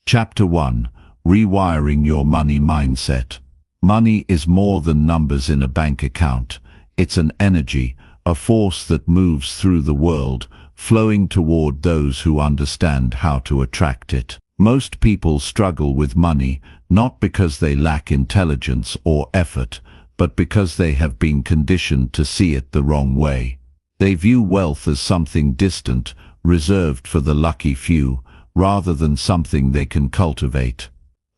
Chapter 1. Rewiring Your Money Mindset. Money is more than numbers in a bank account. It's an energy, a force that moves through the world, flowing toward those who understand how to attract it. Most people struggle with money, not because they lack intelligence or effort, but because they have been conditioned to see it the wrong way. They view wealth as something distant, reserved for the lucky few, rather than something they can cultivate.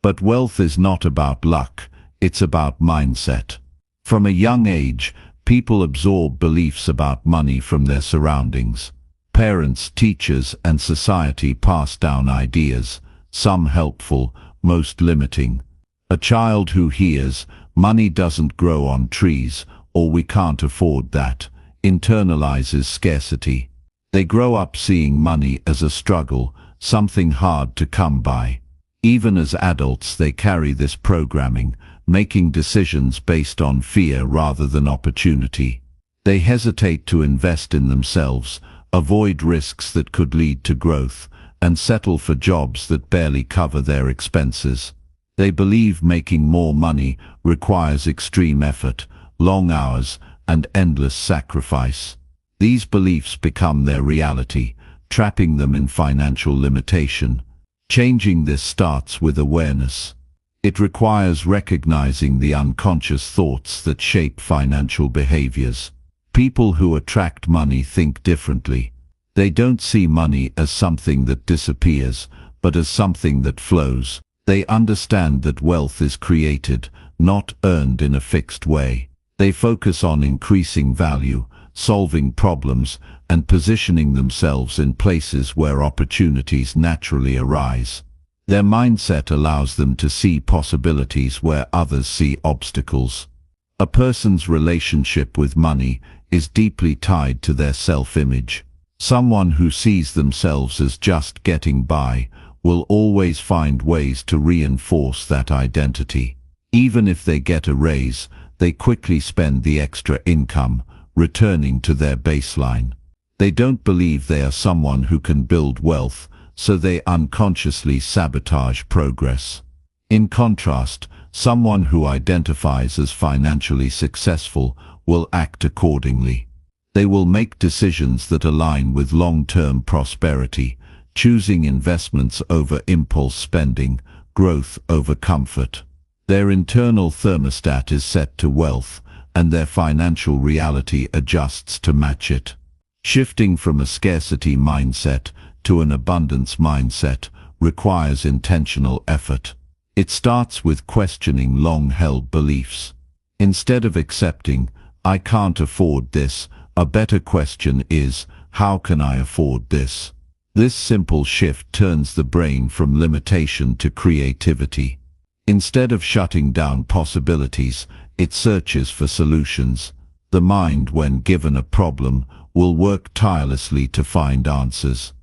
But wealth is not about luck, it's about mindset. From a young age, people absorb beliefs about money from their surroundings. Parents, teachers, and society pass down ideas, some helpful, most limiting. A child who hears, "Money doesn't grow on trees," or "we can't afford that," internalizes scarcity. They grow up seeing money as a struggle, something hard to come by. Even as adults, they carry this programming, making decisions based on fear rather than opportunity. They hesitate to invest in themselves, avoid risks that could lead to growth, and settle for jobs that barely cover their expenses. They believe making more money requires extreme effort, long hours, and endless sacrifice. These beliefs become their reality, trapping them in financial limitation. Changing this starts with awareness. It requires recognizing the unconscious thoughts that shape financial behaviors. People who attract money think differently. They don't see money as something that disappears, but as something that flows. They understand that wealth is created, not earned in a fixed way. They focus on increasing value, solving problems, and positioning themselves in places where opportunities naturally arise. Their mindset allows them to see possibilities where others see obstacles. A person's relationship with money is deeply tied to their self-image. Someone who sees themselves as just getting by will always find ways to reinforce that identity. Even if they get a raise, they quickly spend the extra income, returning to their baseline. They don't believe they are someone who can build wealth, so they unconsciously sabotage progress. In contrast, someone who identifies as financially successful will act accordingly. They will make decisions that align with long-term prosperity, choosing investments over impulse spending, growth over comfort. Their internal thermostat is set to wealth, and their financial reality adjusts to match it. Shifting from a scarcity mindset to an abundance mindset requires intentional effort. It starts with questioning long-held beliefs. Instead of accepting, "I can't afford this," a better question is, "How can I afford this?" This simple shift turns the brain from limitation to creativity. Instead of shutting down possibilities, it searches for solutions. The mind, when given a problem, will work tirelessly to find answers.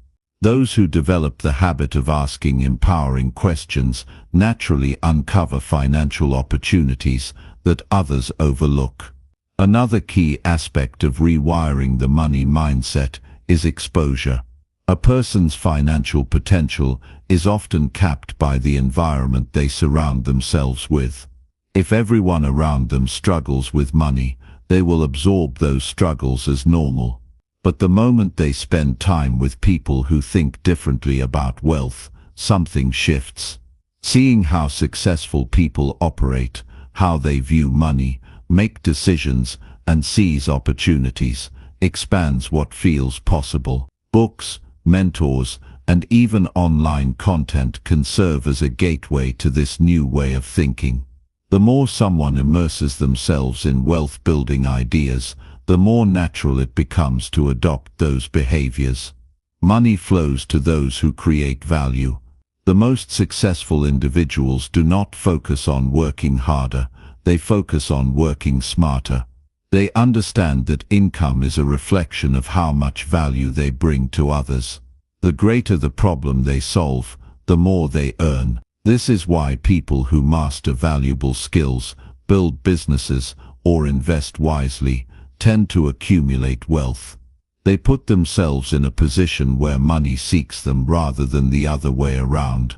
Those who develop the habit of asking empowering questions naturally uncover financial opportunities that others overlook. Another key aspect of rewiring the money mindset is exposure. A person's financial potential is often capped by the environment they surround themselves with. If everyone around them struggles with money, they will absorb those struggles as normal. But the moment they spend time with people who think differently about wealth, something shifts. Seeing how successful people operate, how they view money, make decisions, and seize opportunities, expands what feels possible. Books, mentors, and even online content can serve as a gateway to this new way of thinking. The more someone immerses themselves in wealth-building ideas, the more natural it becomes to adopt those behaviors. Money flows to those who create value. The most successful individuals do not focus on working harder, they focus on working smarter. They understand that income is a reflection of how much value they bring to others. The greater the problem they solve, the more they earn. This is why people who master valuable skills, build businesses, or invest wisely, tend to accumulate wealth. They put themselves in a position where money seeks them rather than the other way around.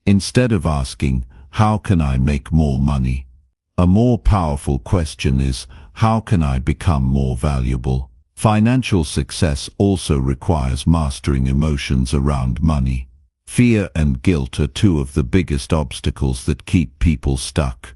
Instead of asking, how can I make more money? A more powerful question is, how can I become more valuable? Financial success also requires mastering emotions around money. Fear and guilt are two of the biggest obstacles that keep people stuck.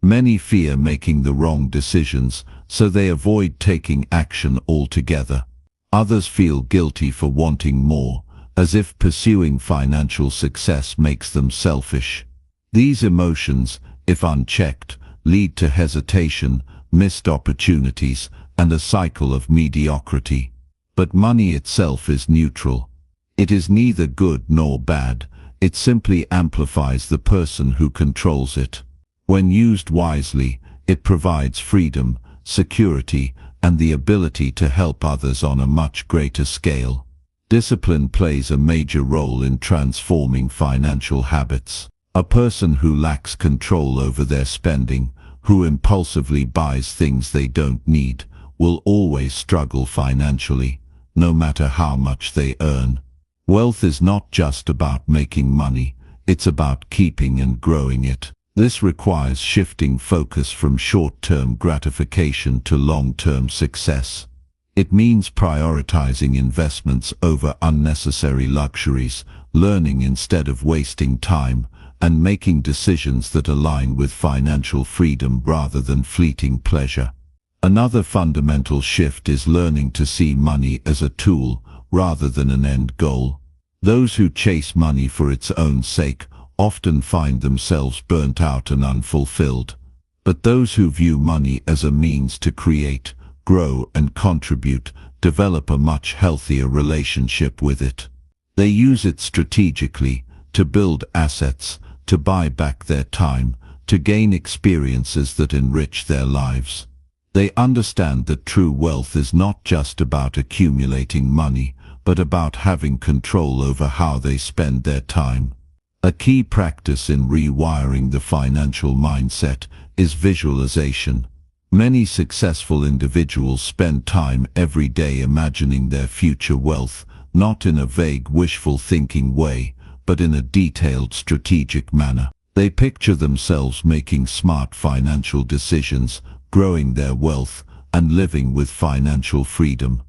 Many fear making the wrong decisions, so they avoid taking action altogether. Others feel guilty for wanting more, as if pursuing financial success makes them selfish. These emotions, if unchecked, lead to hesitation, missed opportunities, and a cycle of mediocrity. But money itself is neutral. It is neither good nor bad. It simply amplifies the person who controls it. When used wisely, it provides freedom, security, and the ability to help others on a much greater scale. Discipline plays a major role in transforming financial habits. A person who lacks control over their spending, who impulsively buys things they don't need, will always struggle financially, no matter how much they earn. Wealth is not just about making money, it's about keeping and growing it. This requires shifting focus from short-term gratification to long-term success. It means prioritizing investments over unnecessary luxuries, learning instead of wasting time, and making decisions that align with financial freedom rather than fleeting pleasure. Another fundamental shift is learning to see money as a tool rather than an end goal. Those who chase money for its own sake often find themselves burnt out and unfulfilled. But those who view money as a means to create, grow, and contribute develop a much healthier relationship with it. They use it strategically, to build assets, to buy back their time, to gain experiences that enrich their lives. They understand that true wealth is not just about accumulating money, but about having control over how they spend their time. A key practice in rewiring the financial mindset is visualization. Many successful individuals spend time every day imagining their future wealth, not in a vague wishful thinking way, but in a detailed strategic manner. They picture themselves making smart financial decisions, growing their wealth, and living with financial freedom.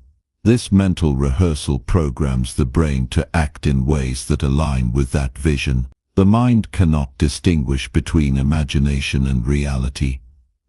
This mental rehearsal programs the brain to act in ways that align with that vision. The mind cannot distinguish between imagination and reality.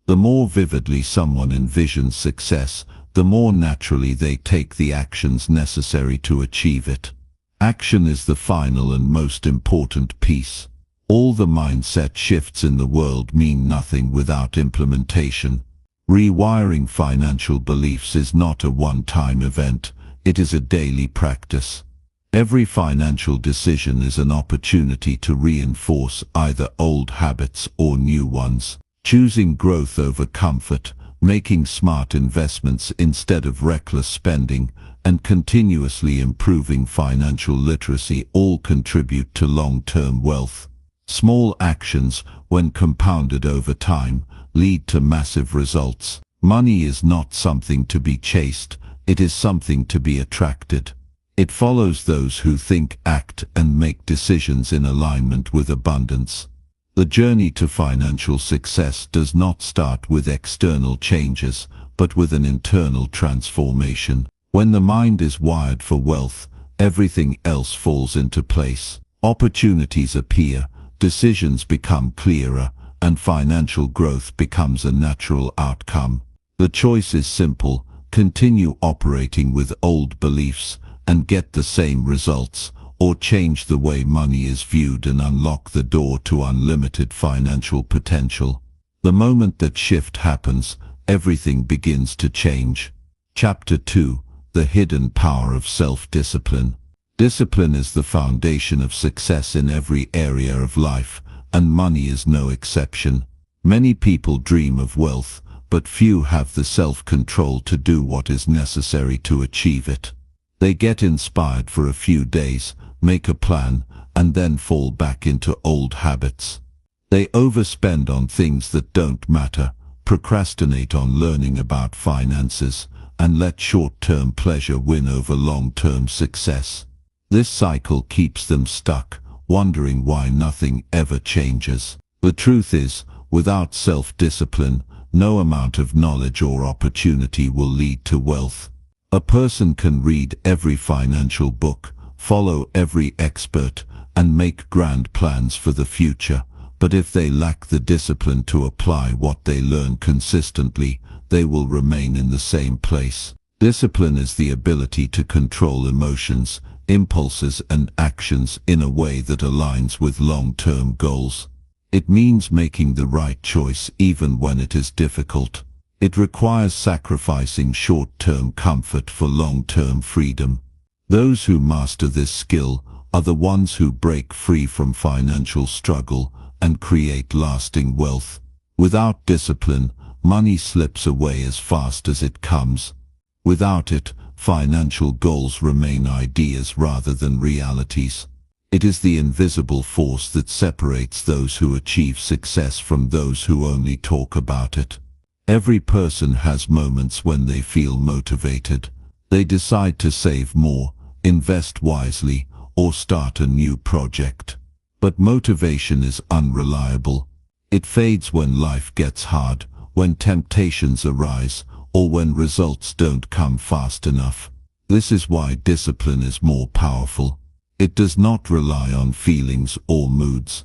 The more vividly someone envisions success, the more naturally they take the actions necessary to achieve it. Action is the final and most important piece. All the mindset shifts in the world mean nothing without implementation. Rewiring financial beliefs is not a one-time event, it is a daily practice. Every financial decision is an opportunity to reinforce either old habits or new ones. Choosing growth over comfort, making smart investments instead of reckless spending, and continuously improving financial literacy all contribute to long-term wealth. Small actions, when compounded over time, lead to massive results. Money is not something to be chased, it is something to be attracted. It follows those who think, act, and make decisions in alignment with abundance. The journey to financial success does not start with external changes, but with an internal transformation. When the mind is wired for wealth, everything else falls into place. Opportunities appear, decisions become clearer, and financial growth becomes a natural outcome. The choice is simple: continue operating with old beliefs and get the same results, or change the way money is viewed and unlock the door to unlimited financial potential. The moment that shift happens, everything begins to change. Chapter 2: The Hidden Power of Self-Discipline. Discipline is the foundation of success in every area of life, and money is no exception. Many people dream of wealth, but few have the self-control to do what is necessary to achieve it. They get inspired for a few days, make a plan, and then fall back into old habits. They overspend on things that don't matter, procrastinate on learning about finances, and let short-term pleasure win over long-term success. This cycle keeps them stuck, wondering why nothing ever changes. The truth is, without self-discipline, no amount of knowledge or opportunity will lead to wealth. A person can read every financial book, follow every expert, and make grand plans for the future, but if they lack the discipline to apply what they learn consistently, they will remain in the same place. Discipline is the ability to control emotions, impulses, and actions in a way that aligns with long-term goals. It means making the right choice even when it is difficult. It requires sacrificing short-term comfort for long-term freedom. Those who master this skill are the ones who break free from financial struggle and create lasting wealth. Without discipline, money slips away as fast as it comes. Without it, financial goals remain ideas rather than realities. It is the invisible force that separates those who achieve success from those who only talk about it. Every person has moments when they feel motivated. They decide to save more, invest wisely, or start a new project. But motivation is unreliable. It fades when life gets hard, when temptations arise, or when results don't come fast enough. This is why discipline is more powerful. It does not rely on feelings or moods.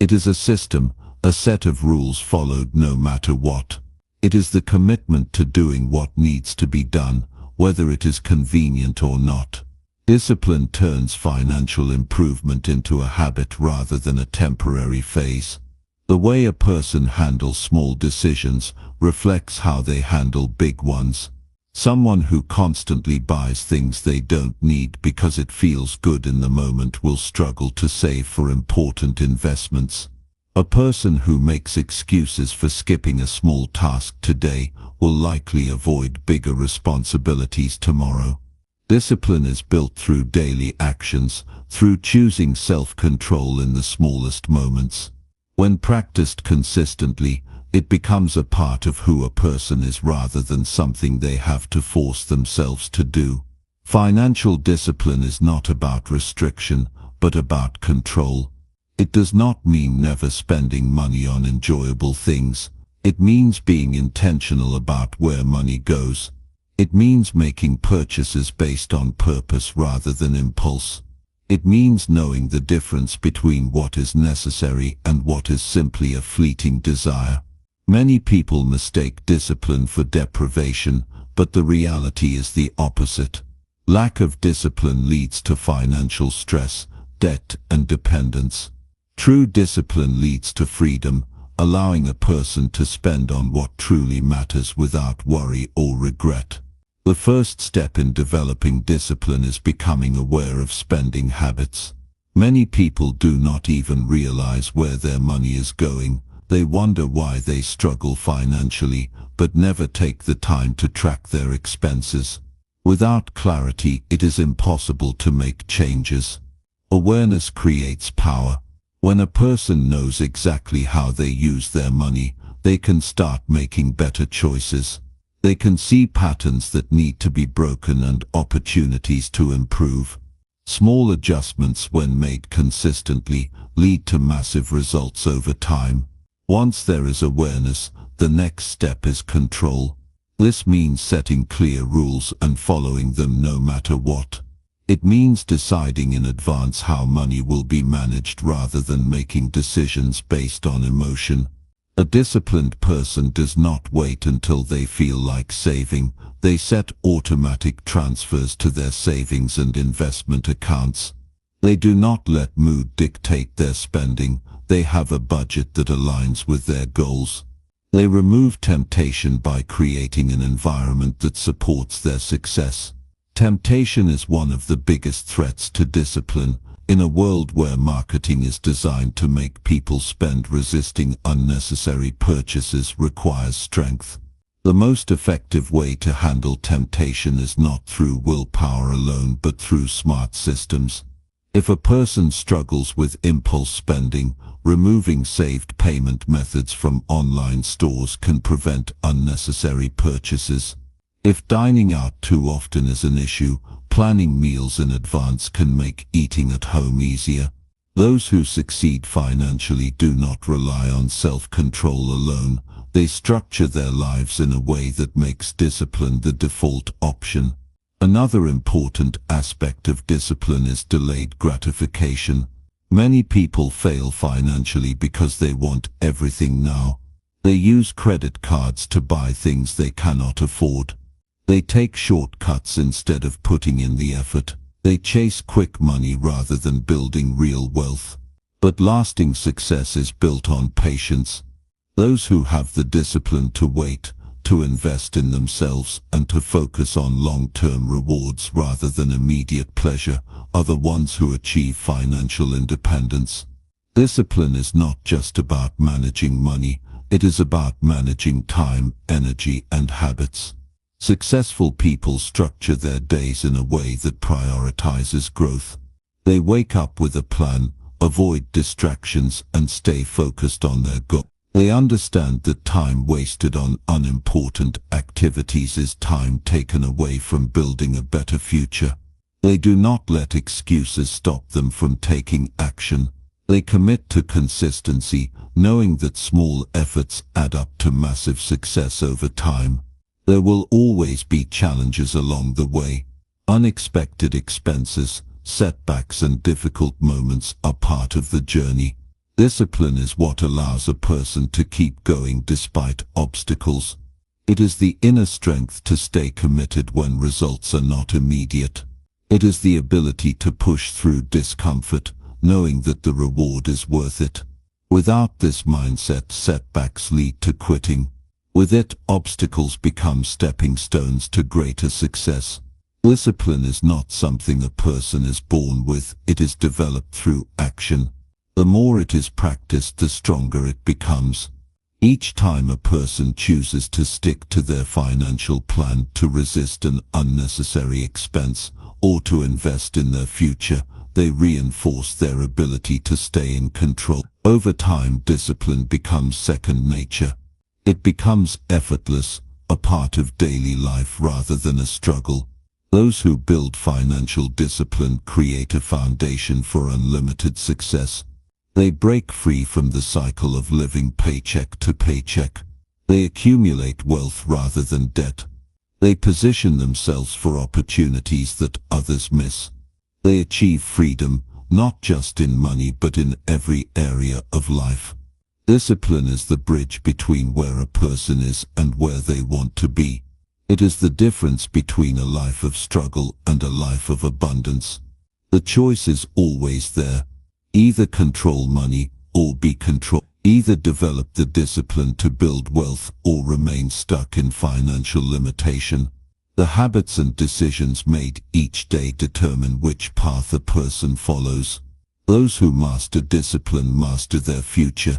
It is a system, a set of rules followed no matter what. It is the commitment to doing what needs to be done, whether it is convenient or not. Discipline turns financial improvement into a habit rather than a temporary phase. The way a person handles small decisions reflects how they handle big ones. Someone who constantly buys things they don't need because it feels good in the moment will struggle to save for important investments. A person who makes excuses for skipping a small task today will likely avoid bigger responsibilities tomorrow. Discipline is built through daily actions, through choosing self-control in the smallest moments. When practiced consistently, it becomes a part of who a person is rather than something they have to force themselves to do. Financial discipline is not about restriction, but about control. It does not mean never spending money on enjoyable things. It means being intentional about where money goes. It means making purchases based on purpose rather than impulse. It means knowing the difference between what is necessary and what is simply a fleeting desire. Many people mistake discipline for deprivation, but the reality is the opposite. Lack of discipline leads to financial stress, debt, and dependence. True discipline leads to freedom, allowing a person to spend on what truly matters without worry or regret. The first step in developing discipline is becoming aware of spending habits. Many people do not even realize where their money is going. They wonder why they struggle financially, but never take the time to track their expenses. Without clarity, it is impossible to make changes. Awareness creates power. When a person knows exactly how they use their money, they can start making better choices. They can see patterns that need to be broken and opportunities to improve. Small adjustments, when made consistently, lead to massive results over time. Once there is awareness, the next step is control. This means setting clear rules and following them no matter what. It means deciding in advance how money will be managed rather than making decisions based on emotion. A disciplined person does not wait until they feel like saving. They set automatic transfers to their savings and investment accounts. They do not let mood dictate their spending. They have a budget that aligns with their goals. They remove temptation by creating an environment that supports their success. Temptation is one of the biggest threats to discipline. In a world where marketing is designed to make people spend, resisting unnecessary purchases requires strength. The most effective way to handle temptation is not through willpower alone but through smart systems. If a person struggles with impulse spending, removing saved payment methods from online stores can prevent unnecessary purchases. If dining out too often is an issue, planning meals in advance can make eating at home easier. Those who succeed financially do not rely on self-control alone. They structure their lives in a way that makes discipline the default option. Another important aspect of discipline is delayed gratification. Many people fail financially because they want everything now. They use credit cards to buy things they cannot afford. They take shortcuts instead of putting in the effort. They chase quick money rather than building real wealth. But lasting success is built on patience. Those who have the discipline to wait, to invest in themselves, and to focus on long-term rewards rather than immediate pleasure are the ones who achieve financial independence. Discipline is not just about managing money, it is about managing time, energy, and habits. Successful people structure their days in a way that prioritizes growth. They wake up with a plan, avoid distractions, and stay focused on their goal. They understand that time wasted on unimportant activities is time taken away from building a better future. They do not let excuses stop them from taking action. They commit to consistency, knowing that small efforts add up to massive success over time. There will always be challenges along the way. Unexpected expenses, setbacks, and difficult moments are part of the journey. Discipline is what allows a person to keep going despite obstacles. It is the inner strength to stay committed when results are not immediate. It is the ability to push through discomfort, knowing that the reward is worth it. Without this mindset, setbacks lead to quitting. With it, obstacles become stepping stones to greater success. Discipline is not something a person is born with, it is developed through action. The more it is practiced, the stronger it becomes. Each time a person chooses to stick to their financial plan, to resist an unnecessary expense, or to invest in their future, they reinforce their ability to stay in control. Over time, discipline becomes second nature. It becomes effortless, a part of daily life rather than a struggle. Those who build financial discipline create a foundation for unlimited success. They break free from the cycle of living paycheck to paycheck. They accumulate wealth rather than debt. They position themselves for opportunities that others miss. They achieve freedom, not just in money but in every area of life. Discipline is the bridge between where a person is and where they want to be. It is the difference between a life of struggle and a life of abundance. The choice is always there. Either control money or be controlled. Either develop the discipline to build wealth or remain stuck in financial limitation. The habits and decisions made each day determine which path a person follows. Those who master discipline master their future.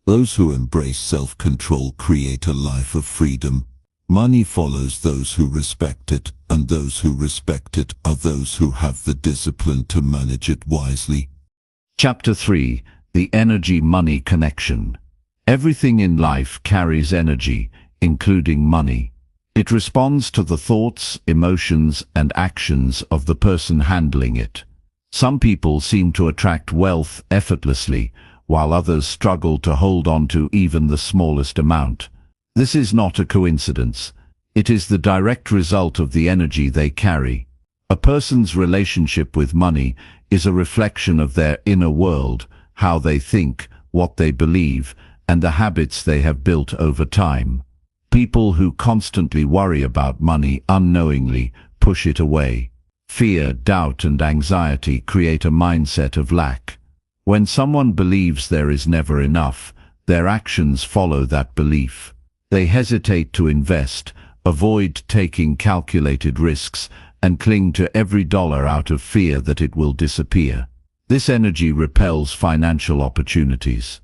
Those who embrace self-control create a life of freedom. Money follows those who respect it, and those who respect it are those who have the discipline to manage it wisely. Chapter 3. The Energy-Money Connection. Everything in life carries energy, including money. It responds to the thoughts, emotions, and actions of the person handling it. Some people seem to attract wealth effortlessly, while others struggle to hold on to even the smallest amount. This is not a coincidence. It is the direct result of the energy they carry. A person's relationship with money is a reflection of their inner world, how they think, what they believe, and the habits they have built over time. People who constantly worry about money unknowingly push it away. Fear, doubt, and anxiety create a mindset of lack. When someone believes there is never enough, their actions follow that belief. They hesitate to invest, avoid taking calculated risks, and cling to every dollar out of fear that it will disappear. This energy repels financial opportunities.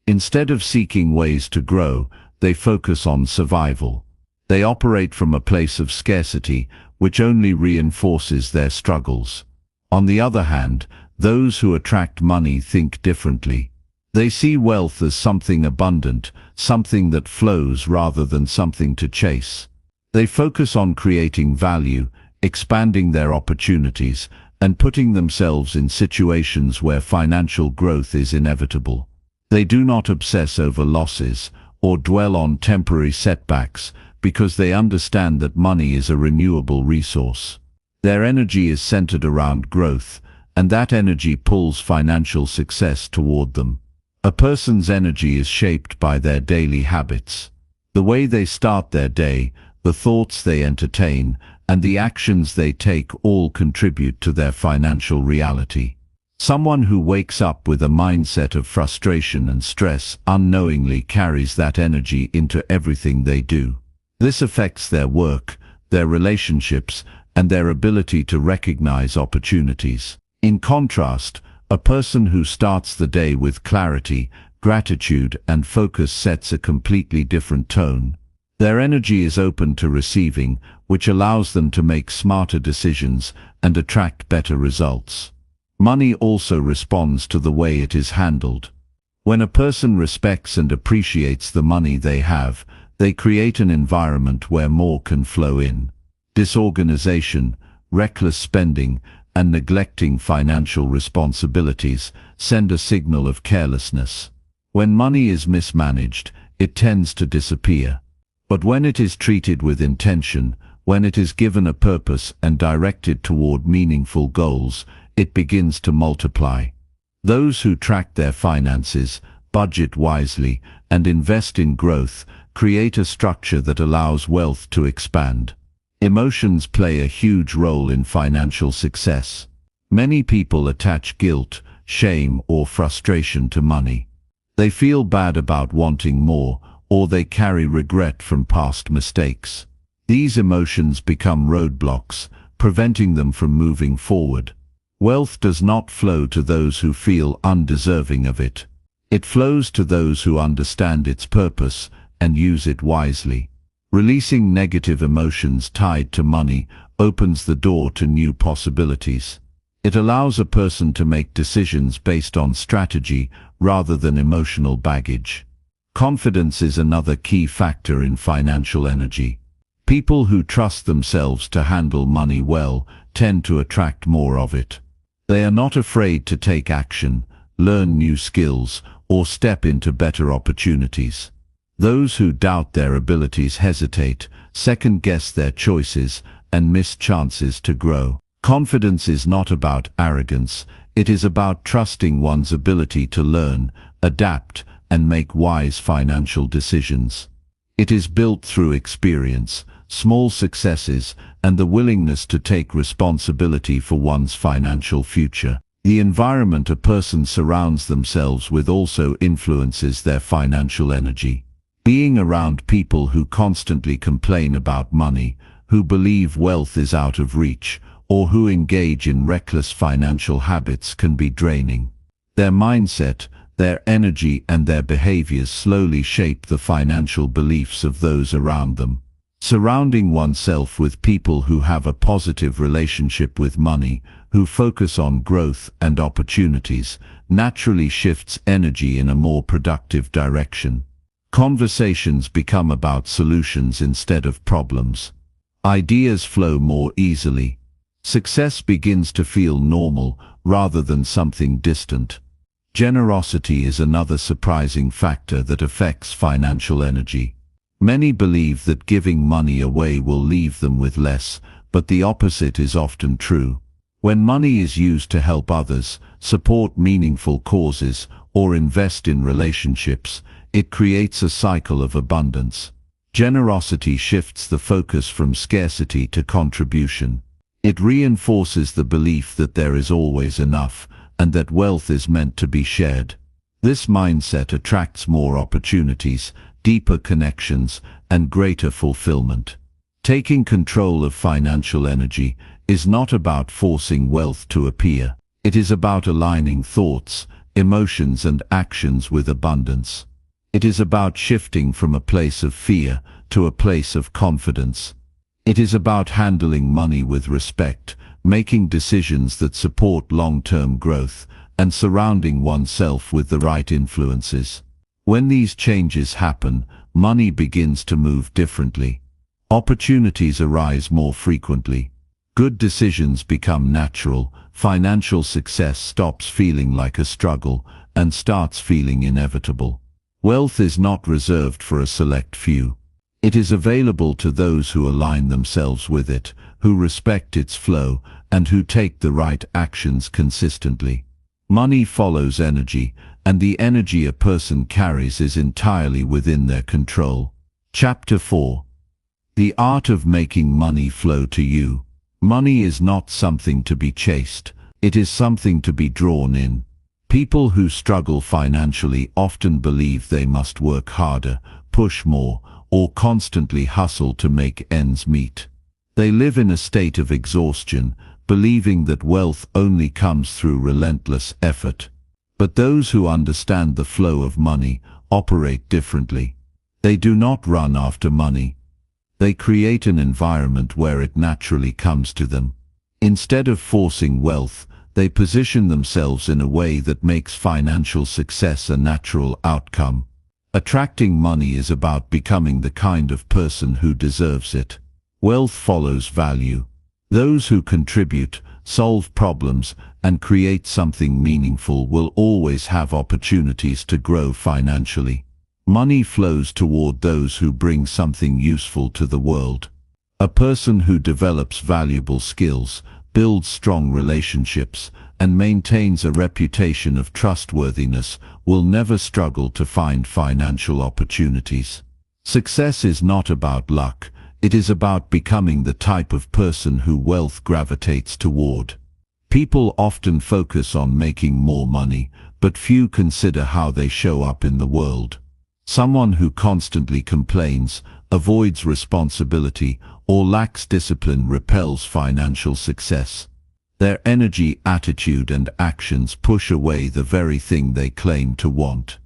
Instead of seeking ways to grow, they focus on survival. They operate from a place of scarcity, which only reinforces their struggles. On the other hand, those who attract money think differently. They see wealth as something abundant, something that flows rather than something to chase. They focus on creating value, expanding their opportunities, and putting themselves in situations where financial growth is inevitable. They do not obsess over losses or dwell on temporary setbacks because they understand that money is a renewable resource. Their energy is centered around growth, and that energy pulls financial success toward them. A person's energy is shaped by their daily habits. The way they start their day, the thoughts they entertain, and the actions they take all contribute to their financial reality. Someone who wakes up with a mindset of frustration and stress unknowingly carries that energy into everything they do. This affects their work, their relationships, and their ability to recognize opportunities. In contrast, a person who starts the day with clarity, gratitude, and focus sets a completely different tone. Their energy is open to receiving, which allows them to make smarter decisions and attract better results. Money also responds to the way it is handled. When a person respects and appreciates the money they have, they create an environment where more can flow in. Disorganization, reckless spending, and neglecting financial responsibilities send a signal of carelessness. When money is mismanaged, it tends to disappear. But when it is treated with intention, when it is given a purpose and directed toward meaningful goals, it begins to multiply. Those who track their finances, budget wisely, and invest in growth create a structure that allows wealth to expand. Emotions play a huge role in financial success. Many people attach guilt, shame, or frustration to money. They feel bad about wanting more, or they carry regret from past mistakes. These emotions become roadblocks, preventing them from moving forward. Wealth does not flow to those who feel undeserving of it. It flows to those who understand its purpose and use it wisely. Releasing negative emotions tied to money opens the door to new possibilities. It allows a person to make decisions based on strategy rather than emotional baggage. Confidence is another key factor in financial energy. People who trust themselves to handle money well tend to attract more of it. They are not afraid to take action, learn new skills, or step into better opportunities. Those who doubt their abilities hesitate, second-guess their choices, and miss chances to grow. Confidence is not about arrogance, it is about trusting one's ability to learn, adapt, and make wise financial decisions. It is built through experience, small successes, and the willingness to take responsibility for one's financial future. The environment a person surrounds themselves with also influences their financial energy. Being around people who constantly complain about money, who believe wealth is out of reach, or who engage in reckless financial habits can be draining. Their mindset, their energy, and their behaviors slowly shape the financial beliefs of those around them. Surrounding oneself with people who have a positive relationship with money, who focus on growth and opportunities, naturally shifts energy in a more productive direction. Conversations become about solutions instead of problems. Ideas flow more easily. Success begins to feel normal rather than something distant. Generosity is another surprising factor that affects financial energy. Many believe that giving money away will leave them with less, but the opposite is often true. When money is used to help others, support meaningful causes, or invest in relationships, it creates a cycle of abundance. Generosity shifts the focus from scarcity to contribution. It reinforces the belief that there is always enough, and that wealth is meant to be shared. This mindset attracts more opportunities, deeper connections, and greater fulfillment. Taking control of financial energy is not about forcing wealth to appear. It is about aligning thoughts, emotions, and actions with abundance. It is about shifting from a place of fear to a place of confidence. It is about handling money with respect, making decisions that support long-term growth, and surrounding oneself with the right influences. When these changes happen, money begins to move differently. Opportunities arise more frequently. Good decisions become natural, financial success stops feeling like a struggle and starts feeling inevitable. Wealth is not reserved for a select few. It is available to those who align themselves with it, who respect its flow, and who take the right actions consistently. Money follows energy, and the energy a person carries is entirely within their control. Chapter 4. The art of making money flow to you. Money is not something to be chased, it is something to be drawn in. People who struggle financially often believe they must work harder, push more, or constantly hustle to make ends meet. They live in a state of exhaustion, believing that wealth only comes through relentless effort. But those who understand the flow of money operate differently. They do not run after money. They create an environment where it naturally comes to them. Instead of forcing wealth, they position themselves in a way that makes financial success a natural outcome. Attracting money is about becoming the kind of person who deserves it. Wealth follows value. Those who contribute, solve problems, and create something meaningful will always have opportunities to grow financially. Money flows toward those who bring something useful to the world. A person who develops valuable skills, builds strong relationships, and maintains a reputation of trustworthiness will never struggle to find financial opportunities. Success is not about luck, it is about becoming the type of person who wealth gravitates toward. People often focus on making more money, but few consider how they show up in the world. Someone who constantly complains, avoids responsibility, or lacks discipline repels financial success. Their energy, attitude, and actions push away the very thing they claim to want.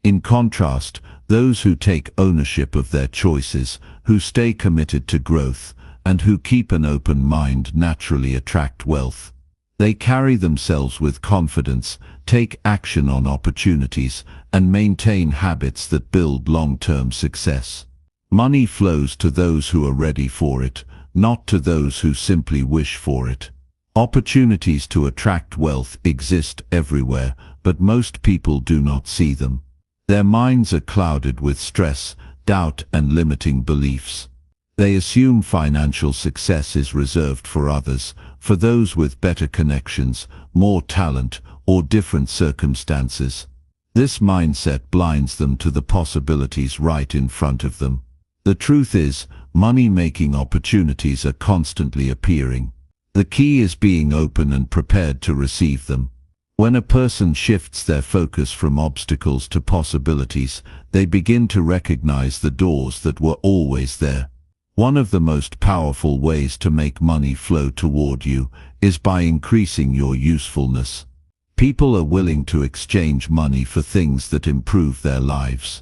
In contrast, those who take ownership of their choices, who stay committed to growth, and who keep an open mind naturally attract wealth. They carry themselves with confidence, take action on opportunities, and maintain habits that build long-term success. Money flows to those who are ready for it, not to those who simply wish for it. Opportunities to attract wealth exist everywhere, but most people do not see them. Their minds are clouded with stress, doubt, and limiting beliefs. They assume financial success is reserved for others, for those with better connections, more talent, or different circumstances. This mindset blinds them to the possibilities right in front of them. The truth is, money-making opportunities are constantly appearing. The key is being open and prepared to receive them. When a person shifts their focus from obstacles to possibilities, they begin to recognize the doors that were always there. One of the most powerful ways to make money flow toward you is by increasing your usefulness. People are willing to exchange money for things that improve their lives.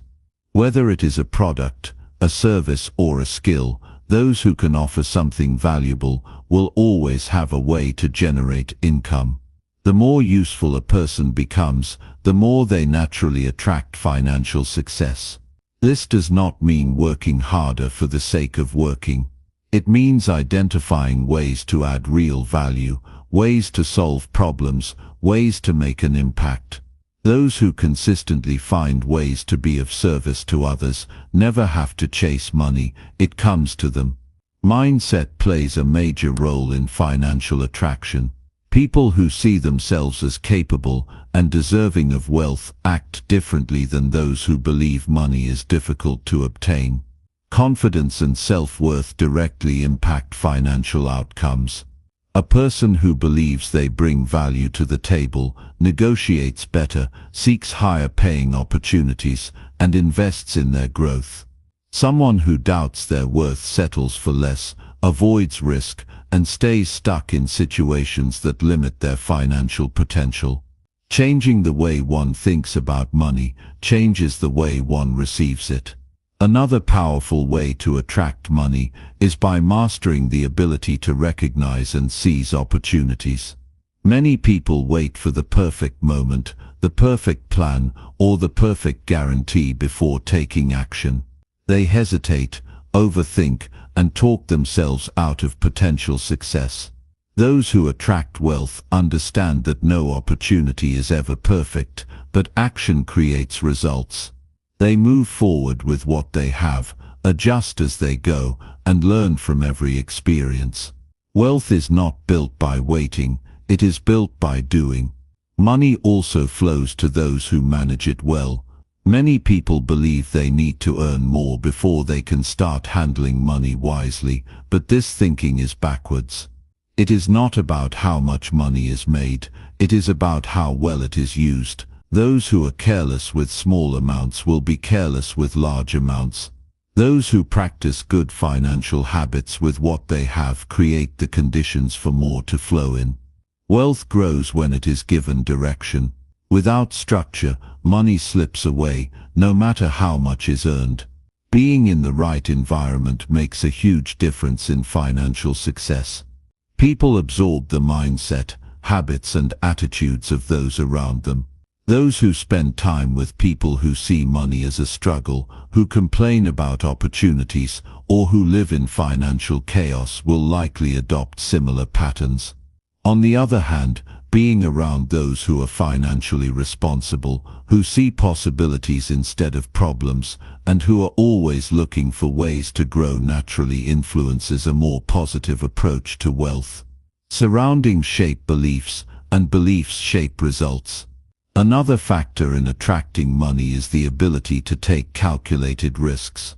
Whether it is a product, a service, or a skill, those who can offer something valuable will always have a way to generate income. The more useful a person becomes, the more they naturally attract financial success. This does not mean working harder for the sake of working. It means identifying ways to add real value, ways to solve problems, ways to make an impact. Those who consistently find ways to be of service to others never have to chase money, it comes to them. Mindset plays a major role in financial attraction. People who see themselves as capable and deserving of wealth act differently than those who believe money is difficult to obtain. Confidence and self-worth directly impact financial outcomes. A person who believes they bring value to the table, negotiates better, seeks higher paying opportunities, and invests in their growth. Someone who doubts their worth settles for less, avoids risk, and stays stuck in situations that limit their financial potential. Changing the way one thinks about money changes the way one receives it. Another powerful way to attract money is by mastering the ability to recognize and seize opportunities. Many people wait for the perfect moment, the perfect plan, or the perfect guarantee before taking action. They hesitate, overthink, and talk themselves out of potential success. Those who attract wealth understand that no opportunity is ever perfect, but action creates results. They move forward with what they have, adjust as they go, and learn from every experience. Wealth is not built by waiting, it is built by doing. Money also flows to those who manage it well. Many people believe they need to earn more before they can start handling money wisely, but this thinking is backwards. It is not about how much money is made, it is about how well it is used. Those who are careless with small amounts will be careless with large amounts. Those who practice good financial habits with what they have create the conditions for more to flow in. Wealth grows when it is given direction. Without structure, money slips away, no matter how much is earned. Being in the right environment makes a huge difference in financial success. People absorb the mindset, habits and attitudes of those around them. Those who spend time with people who see money as a struggle, who complain about opportunities, or who live in financial chaos will likely adopt similar patterns. On the other hand, being around those who are financially responsible, who see possibilities instead of problems, and who are always looking for ways to grow naturally influences a more positive approach to wealth. Surroundings shape beliefs, and beliefs shape results. Another factor in attracting money is the ability to take calculated risks.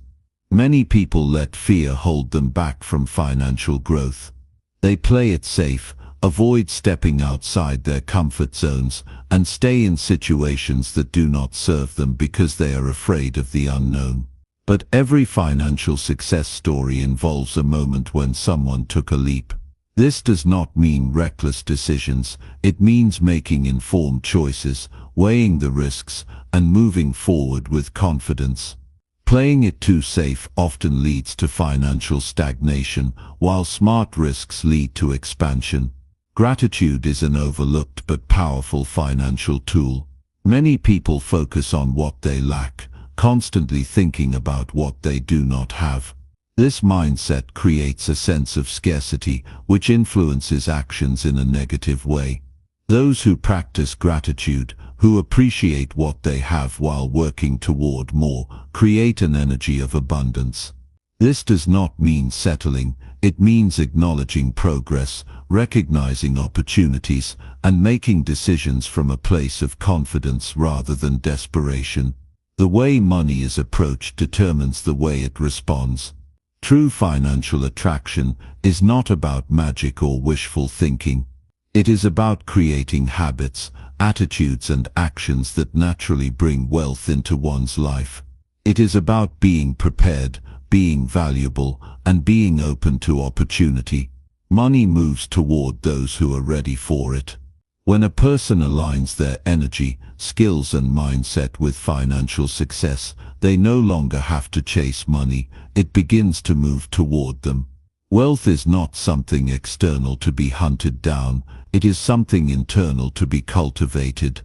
Many people let fear hold them back from financial growth. They play it safe, avoid stepping outside their comfort zones, and stay in situations that do not serve them because they are afraid of the unknown. But every financial success story involves a moment when someone took a leap. This does not mean reckless decisions, it means making informed choices, weighing the risks, and moving forward with confidence. Playing it too safe often leads to financial stagnation, while smart risks lead to expansion. Gratitude is an overlooked but powerful financial tool. Many people focus on what they lack, constantly thinking about what they do not have. This mindset creates a sense of scarcity, which influences actions in a negative way. Those who practice gratitude, who appreciate what they have while working toward more, create an energy of abundance. This does not mean settling, it means acknowledging progress, recognizing opportunities, and making decisions from a place of confidence rather than desperation. The way money is approached determines the way it responds. True financial attraction is not about magic or wishful thinking. It is about creating habits, attitudes and actions that naturally bring wealth into one's life. It is about being prepared, being valuable, and being open to opportunity. Money moves toward those who are ready for it. When a person aligns their energy, skills and mindset with financial success, they no longer have to chase money, it begins to move toward them. Wealth is not something external to be hunted down, it is something internal to be cultivated.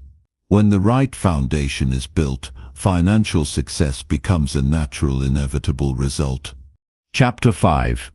When the right foundation is built, financial success becomes a natural, inevitable result. Chapter 5.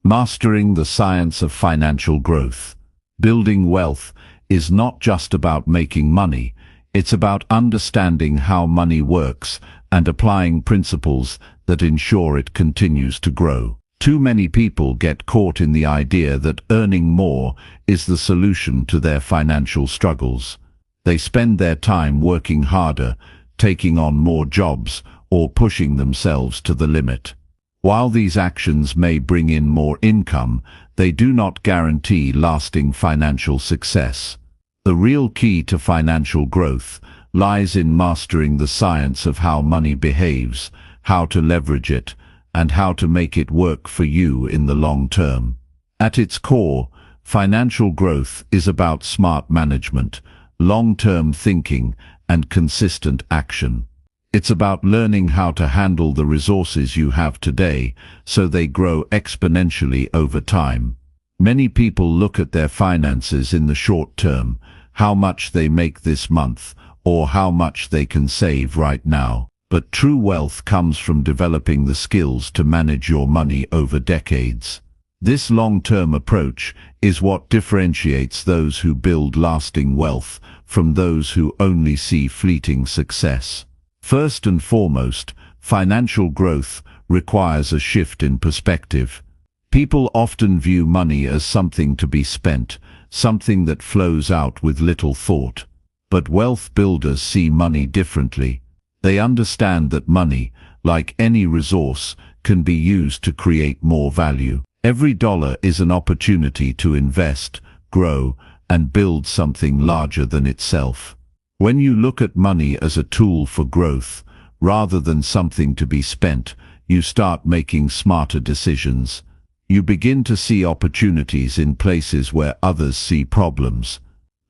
Mastering the Science of Financial Growth. Building wealth is not just about making money, it's about understanding how money works and applying principles that ensure it continues to grow. Too many people get caught in the idea that earning more is the solution to their financial struggles. They spend their time working harder, taking on more jobs, or pushing themselves to the limit. While these actions may bring in more income, they do not guarantee lasting financial success. The real key to financial growth lies in mastering the science of how money behaves, how to leverage it, and how to make it work for you in the long term. At its core, financial growth is about smart management, long-term thinking, and consistent action. It's about learning how to handle the resources you have today so they grow exponentially over time. Many people look at their finances in the short term, how much they make this month, or how much they can save right now. But true wealth comes from developing the skills to manage your money over decades. This long-term approach is what differentiates those who build lasting wealth from those who only see fleeting success. First and foremost, financial growth requires a shift in perspective. People often view money as something to be spent, something that flows out with little thought. But wealth builders see money differently. They understand that money, like any resource, can be used to create more value. Every dollar is an opportunity to invest, grow, and build something larger than itself. When you look at money as a tool for growth, rather than something to be spent, you start making smarter decisions. You begin to see opportunities in places where others see problems.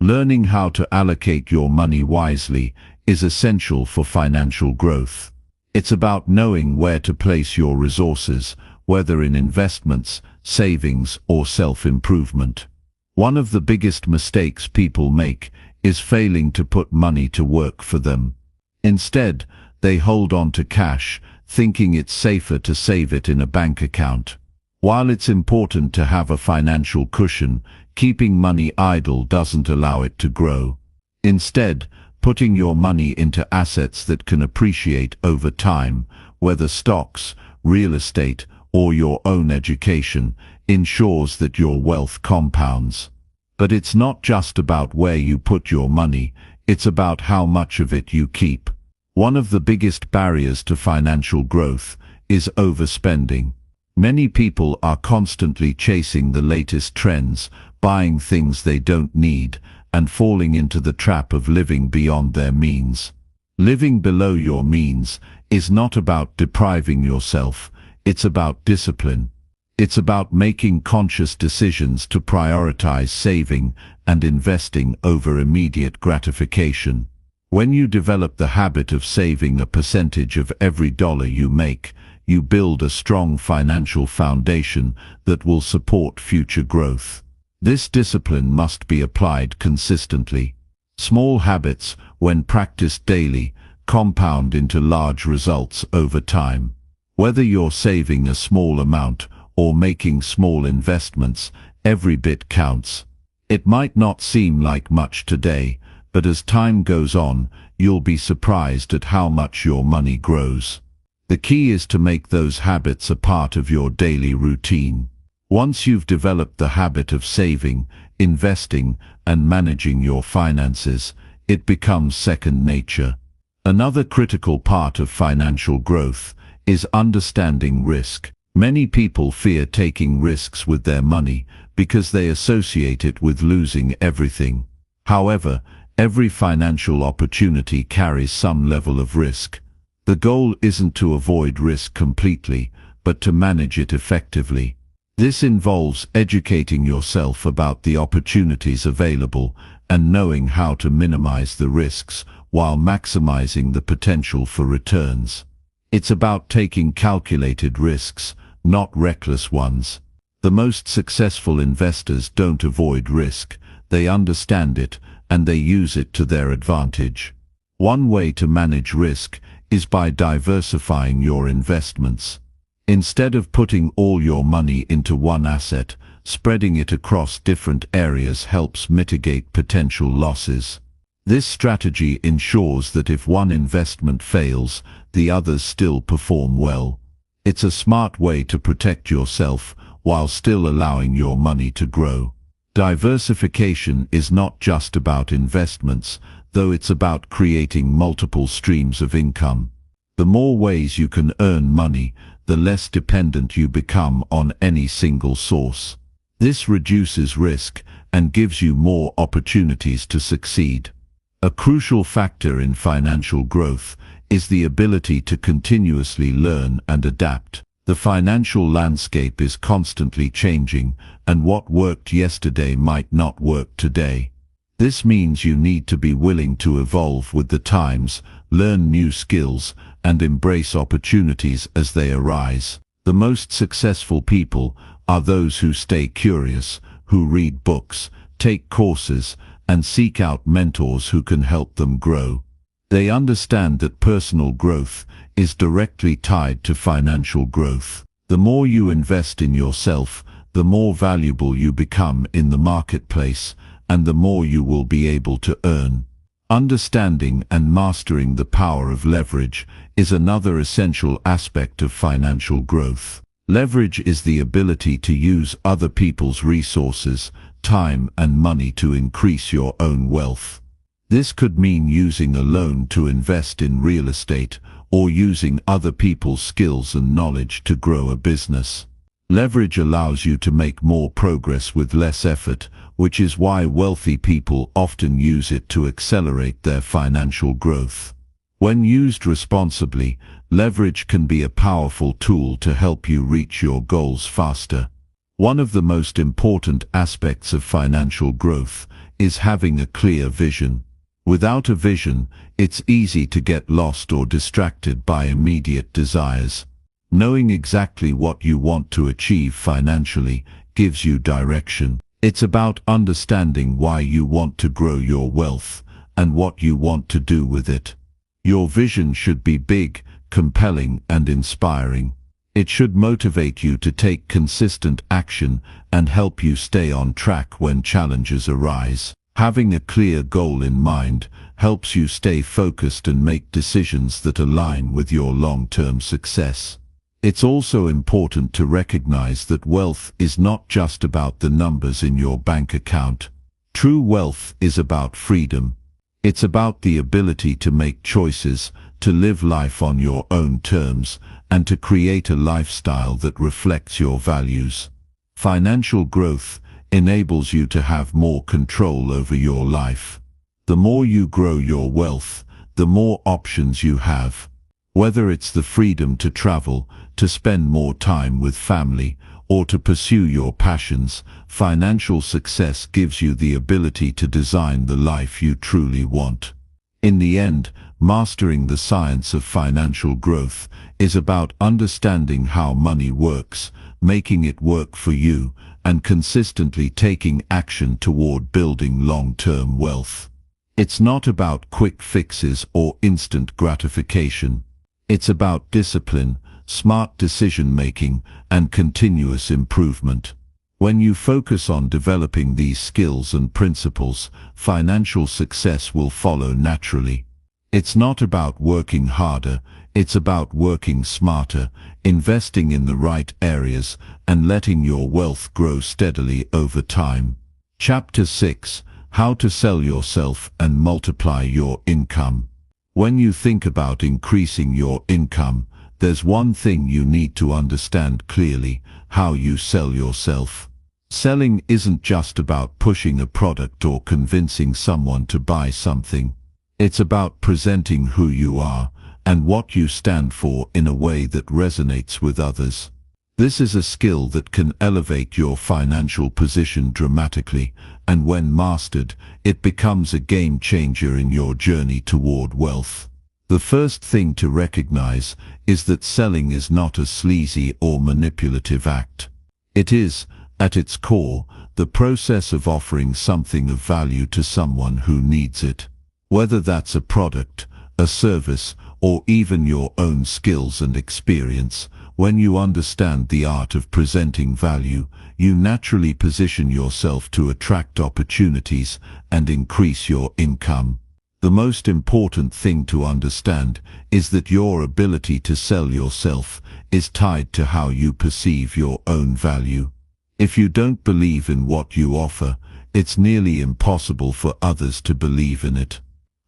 Learning how to allocate your money wisely is essential for financial growth. It's about knowing where to place your resources, whether in investments, savings, or self-improvement. One of the biggest mistakes people make is failing to put money to work for them. Instead, they hold on to cash, thinking it's safer to save it in a bank account. While it's important to have a financial cushion, keeping money idle doesn't allow it to grow. Instead, putting your money into assets that can appreciate over time, whether stocks, real estate, or your own education, ensures that your wealth compounds. But it's not just about where you put your money, it's about how much of it you keep. One of the biggest barriers to financial growth is overspending. Many people are constantly chasing the latest trends, buying things they don't need, and falling into the trap of living beyond their means. Living below your means is not about depriving yourself, it's about discipline. It's about making conscious decisions to prioritize saving and investing over immediate gratification. When you develop the habit of saving a percentage of every dollar you make, you build a strong financial foundation that will support future growth. This discipline must be applied consistently. Small habits, when practiced daily, compound into large results over time. Whether you're saving a small amount or making small investments, every bit counts. It might not seem like much today, but as time goes on, you'll be surprised at how much your money grows. The key is to make those habits a part of your daily routine. Once you've developed the habit of saving, investing, and managing your finances, it becomes second nature. Another critical part of financial growth is understanding risk. Many people fear taking risks with their money because they associate it with losing everything. However, every financial opportunity carries some level of risk. The goal isn't to avoid risk completely, but to manage it effectively. This involves educating yourself about the opportunities available and knowing how to minimize the risks while maximizing the potential for returns. It's about taking calculated risks, not reckless ones. The most successful investors don't avoid risk, they understand it and they use it to their advantage. One way to manage risk is by diversifying your investments. Instead of putting all your money into one asset, spreading it across different areas helps mitigate potential losses. This strategy ensures that if one investment fails, the others still perform well. It's a smart way to protect yourself while still allowing your money to grow. Diversification is not just about investments, though it's about creating multiple streams of income. The more ways you can earn money, the less dependent you become on any single source. This reduces risk and gives you more opportunities to succeed. A crucial factor in financial growth is the ability to continuously learn and adapt. The financial landscape is constantly changing, and what worked yesterday might not work today. This means you need to be willing to evolve with the times, learn new skills, and embrace opportunities as they arise. The most successful people are those who stay curious, who read books, take courses, and seek out mentors who can help them grow. They understand that personal growth is directly tied to financial growth. The more you invest in yourself, the more valuable you become in the marketplace, and the more you will be able to earn. Understanding and mastering the power of leverage is another essential aspect of financial growth. Leverage is the ability to use other people's resources, time and money to increase your own wealth. This could mean using a loan to invest in real estate, or using other people's skills and knowledge to grow a business. Leverage allows you to make more progress with less effort, which is why wealthy people often use it to accelerate their financial growth. When used responsibly, leverage can be a powerful tool to help you reach your goals faster. One of the most important aspects of financial growth is having a clear vision. Without a vision, it's easy to get lost or distracted by immediate desires. Knowing exactly what you want to achieve financially gives you direction. It's about understanding why you want to grow your wealth and what you want to do with it. Your vision should be big, compelling, and inspiring. It should motivate you to take consistent action and help you stay on track when challenges arise. Having a clear goal in mind helps you stay focused and make decisions that align with your long-term success. It's also important to recognize that wealth is not just about the numbers in your bank account. True wealth is about freedom. It's about the ability to make choices, to live life on your own terms, and to create a lifestyle that reflects your values. Financial growth enables you to have more control over your life. The more you grow your wealth, the more options you have. Whether it's the freedom to travel, to spend more time with family, or to pursue your passions, financial success gives you the ability to design the life you truly want. In the end, mastering the science of financial growth is about understanding how money works, making it work for you, and consistently taking action toward building long-term wealth. It's not about quick fixes or instant gratification. It's about discipline, smart decision-making, and continuous improvement. When you focus on developing these skills and principles, financial success will follow naturally. It's not about working harder, it's about working smarter, investing in the right areas, and letting your wealth grow steadily over time. Chapter 6: How to Sell Yourself and Multiply Your Income. When you think about increasing your income, there's one thing you need to understand clearly: how you sell yourself. Selling isn't just about pushing a product or convincing someone to buy something. It's about presenting who you are and what you stand for in a way that resonates with others. This is a skill that can elevate your financial position dramatically, and when mastered, it becomes a game changer in your journey toward wealth. The first thing to recognize is that selling is not a sleazy or manipulative act. It is, at its core, the process of offering something of value to someone who needs it. Whether that's a product, a service, or even your own skills and experience, when you understand the art of presenting value, you naturally position yourself to attract opportunities and increase your income. The most important thing to understand is that your ability to sell yourself is tied to how you perceive your own value. If you don't believe in what you offer, it's nearly impossible for others to believe in it.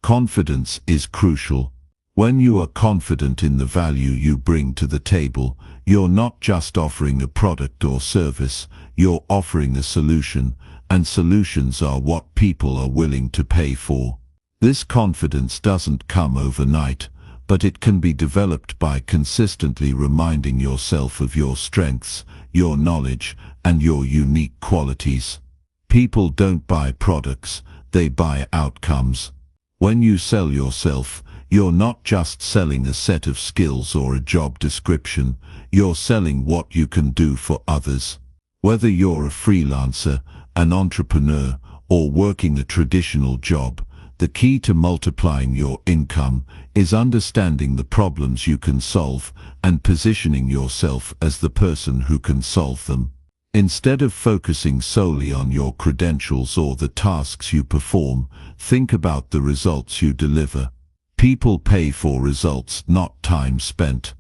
Confidence is crucial. When you are confident in the value you bring to the table, you're not just offering a product or service, you're offering a solution, and solutions are what people are willing to pay for. This confidence doesn't come overnight, but it can be developed by consistently reminding yourself of your strengths, your knowledge, and your unique qualities. People don't buy products, they buy outcomes. When you sell yourself, you're not just selling a set of skills or a job description, you're selling what you can do for others. Whether you're a freelancer, an entrepreneur, or working a traditional job, the key to multiplying your income is understanding the problems you can solve and positioning yourself as the person who can solve them. Instead of focusing solely on your credentials or the tasks you perform, think about the results you deliver. People pay for results, not time spent.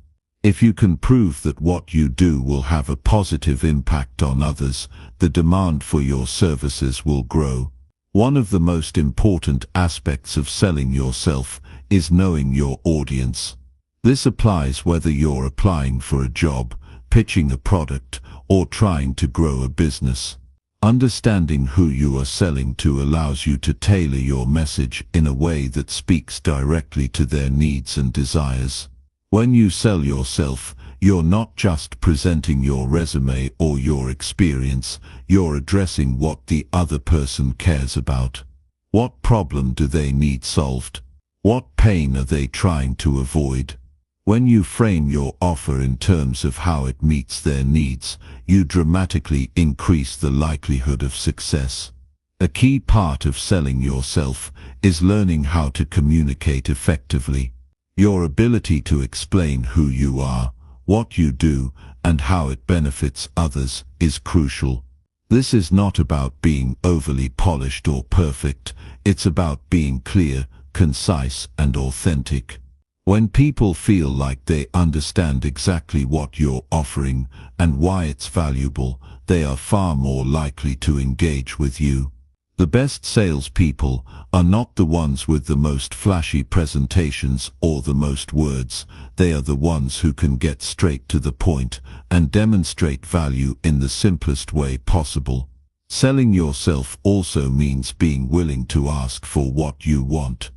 If you can prove that what you do will have a positive impact on others, the demand for your services will grow. One of the most important aspects of selling yourself is knowing your audience. This applies whether you're applying for a job, pitching a product, or trying to grow a business. Understanding who you are selling to allows you to tailor your message in a way that speaks directly to their needs and desires. When you sell yourself, you're not just presenting your resume or your experience, you're addressing what the other person cares about. What problem do they need solved? What pain are they trying to avoid? When you frame your offer in terms of how it meets their needs, you dramatically increase the likelihood of success. A key part of selling yourself is learning how to communicate effectively. Your ability to explain who you are, what you do, and how it benefits others is crucial. This is not about being overly polished or perfect, it's about being clear, concise, and authentic. When people feel like they understand exactly what you're offering and why it's valuable, they are far more likely to engage with you. The best salespeople are not the ones with the most flashy presentations or the most words. They are the ones who can get straight to the point and demonstrate value in the simplest way possible. Selling yourself also means being willing to ask for what you want.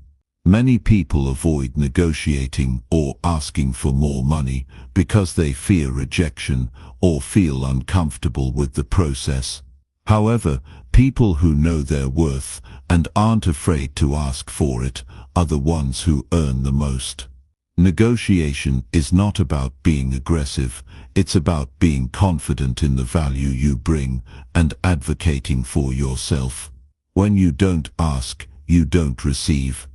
Many people avoid negotiating or asking for more money because they fear rejection or feel uncomfortable with the process. However, people who know their worth and aren't afraid to ask for it are the ones who earn the most. Negotiation is not about being aggressive, it's about being confident in the value you bring and advocating for yourself. When you don't ask, you don't receive.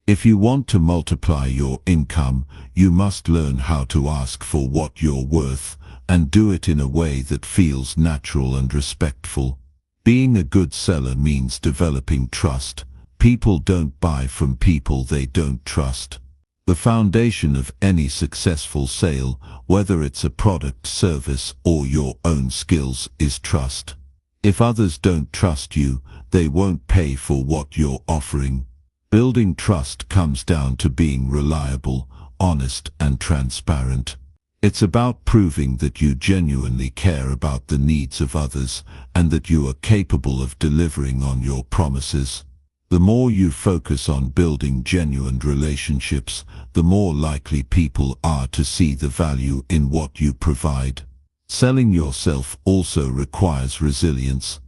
If you want to multiply your income, you must learn how to ask for what you're worth and do it in a way that feels natural and respectful. Being a good seller means developing trust. People don't buy from people they don't trust. The foundation of any successful sale, whether it's a product, service, or your own skills, is trust. If others don't trust you, they won't pay for what you're offering. Building trust comes down to being reliable, honest, and transparent. It's about proving that you genuinely care about the needs of others and that you are capable of delivering on your promises. The more you focus on building genuine relationships, the more likely people are to see the value in what you provide. Selling yourself also requires resilience.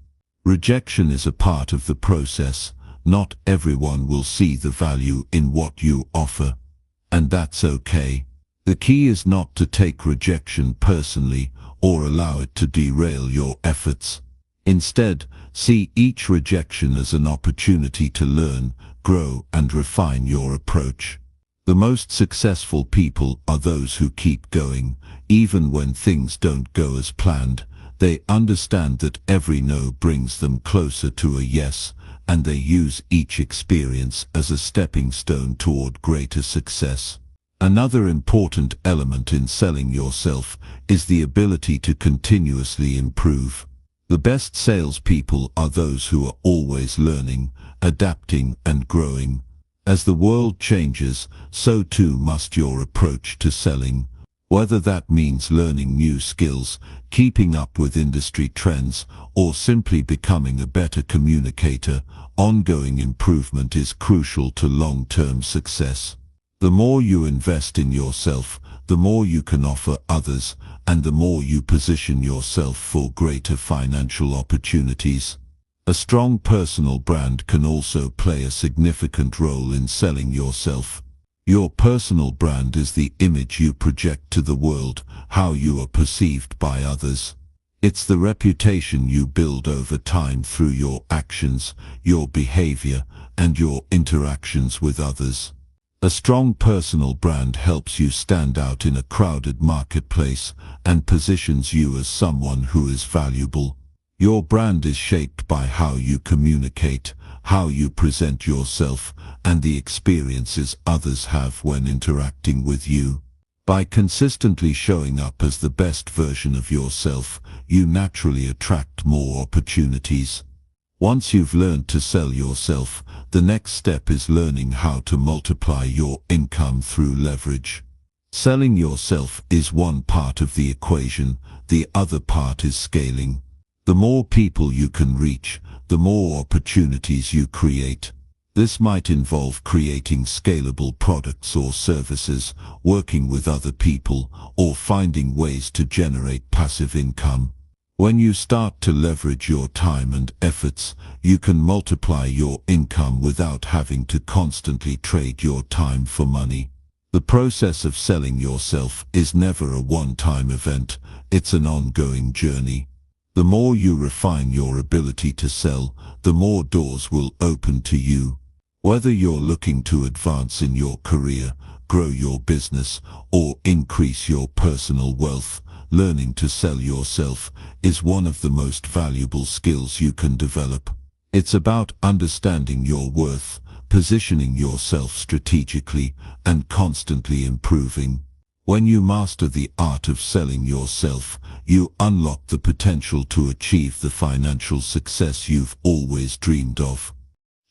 Rejection is a part of the process. Not everyone will see the value in what you offer, and that's okay. The key is not to take rejection personally or allow it to derail your efforts. Instead, see each rejection as an opportunity to learn, grow, and refine your approach. The most successful people are those who keep going, even when things don't go as planned. They understand that every no brings them closer to a yes, and they use each experience as a stepping stone toward greater success. Another important element in selling yourself is the ability to continuously improve. The best salespeople are those who are always learning, adapting, and growing. As the world changes, so too must your approach to selling. Whether that means learning new skills, keeping up with industry trends, or simply becoming a better communicator, ongoing improvement is crucial to long-term success. The more you invest in yourself, the more you can offer others, and the more you position yourself for greater financial opportunities. A strong personal brand can also play a significant role in selling yourself. Your personal brand is the image you project to the world, how you are perceived by others. It's the reputation you build over time through your actions, your behavior, and your interactions with others. A strong personal brand helps you stand out in a crowded marketplace and positions you as someone who is valuable. Your brand is shaped by how you communicate, how you present yourself, and the experiences others have when interacting with you. By consistently showing up as the best version of yourself, you naturally attract more opportunities. Once you've learned to sell yourself, the next step is learning how to multiply your income through leverage. Selling yourself is one part of the equation, the other part is scaling. The more people you can reach, the more opportunities you create. This might involve creating scalable products or services, working with other people, or finding ways to generate passive income. When you start to leverage your time and efforts, you can multiply your income without having to constantly trade your time for money. The process of selling yourself is never a one-time event, it's an ongoing journey. The more you refine your ability to sell, the more doors will open to you. Whether you're looking to advance in your career, grow your business, or increase your personal wealth, learning to sell yourself is one of the most valuable skills you can develop. It's about understanding your worth, positioning yourself strategically, and constantly improving. When you master the art of selling yourself, you unlock the potential to achieve the financial success you've always dreamed of.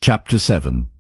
Chapter 7.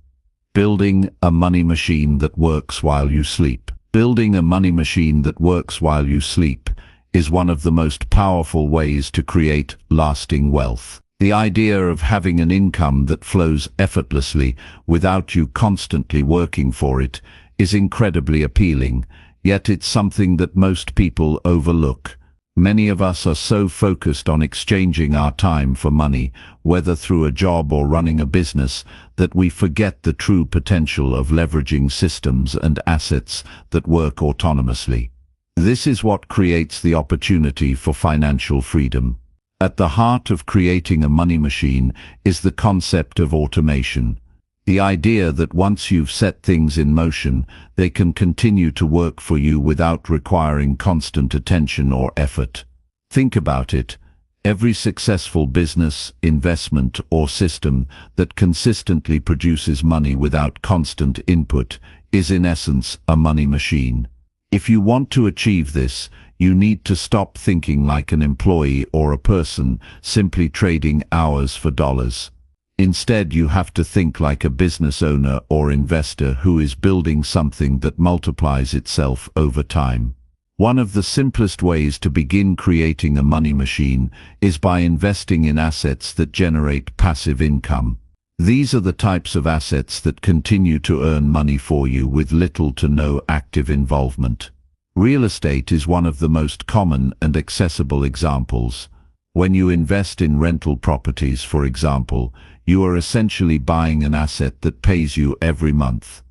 Building a money machine that works while you sleep. Building a money machine that works while you sleep is one of the most powerful ways to create lasting wealth. The idea of having an income that flows effortlessly without you constantly working for it is incredibly appealing, yet it's something that most people overlook. Many of us are so focused on exchanging our time for money, whether through a job or running a business, that we forget the true potential of leveraging systems and assets that work autonomously. This is what creates the opportunity for financial freedom. At the heart of creating a money machine is the concept of automation. The idea that once you've set things in motion, they can continue to work for you without requiring constant attention or effort. Think about it. Every successful business, investment, or system that consistently produces money without constant input is in essence a money machine. If you want to achieve this, you need to stop thinking like an employee or a person simply trading hours for dollars. Instead, you have to think like a business owner or investor who is building something that multiplies itself over time. One of the simplest ways to begin creating a money machine is by investing in assets that generate passive income. These are the types of assets that continue to earn money for you with little to no active involvement. Real estate is one of the most common and accessible examples. When you invest in rental properties, for example, you are essentially buying an asset that pays you every month.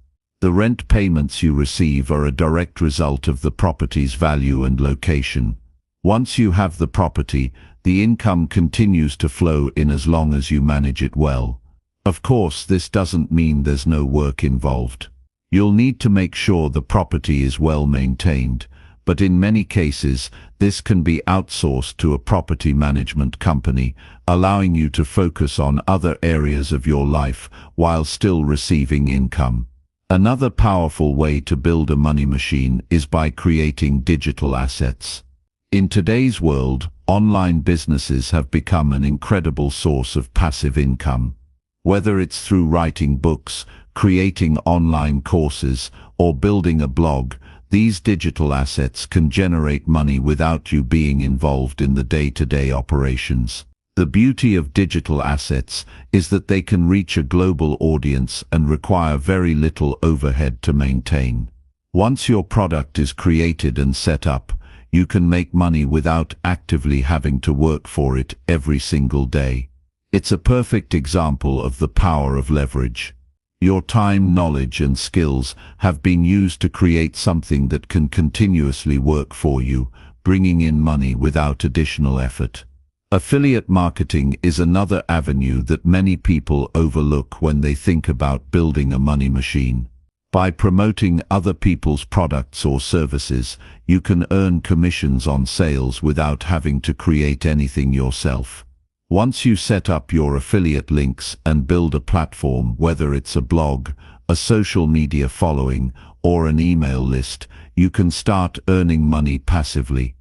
The rent payments you receive are a direct result of the property's value and location. Once you have the property, the income continues to flow in as long as you manage it well. Of course, this doesn't mean there's no work involved. You'll need to make sure the property is well maintained, but in many cases, this can be outsourced to a property management company, allowing you to focus on other areas of your life while still receiving income. Another powerful way to build a money machine is by creating digital assets. In today's world, online businesses have become an incredible source of passive income. Whether it's through writing books, creating online courses, or building a blog, these digital assets can generate money without you being involved in the day-to-day operations. The beauty of digital assets is that they can reach a global audience and require very little overhead to maintain. Once your product is created and set up, you can make money without actively having to work for it every single day. It's a perfect example of the power of leverage. Your time, knowledge, and skills have been used to create something that can continuously work for you, bringing in money without additional effort. Affiliate marketing is another avenue that many people overlook when they think about building a money machine. By promoting other people's products or services, you can earn commissions on sales without having to create anything yourself. Once you set up your affiliate links and build a platform, whether it's a blog, a social media following, or an email list, you can start earning money passively.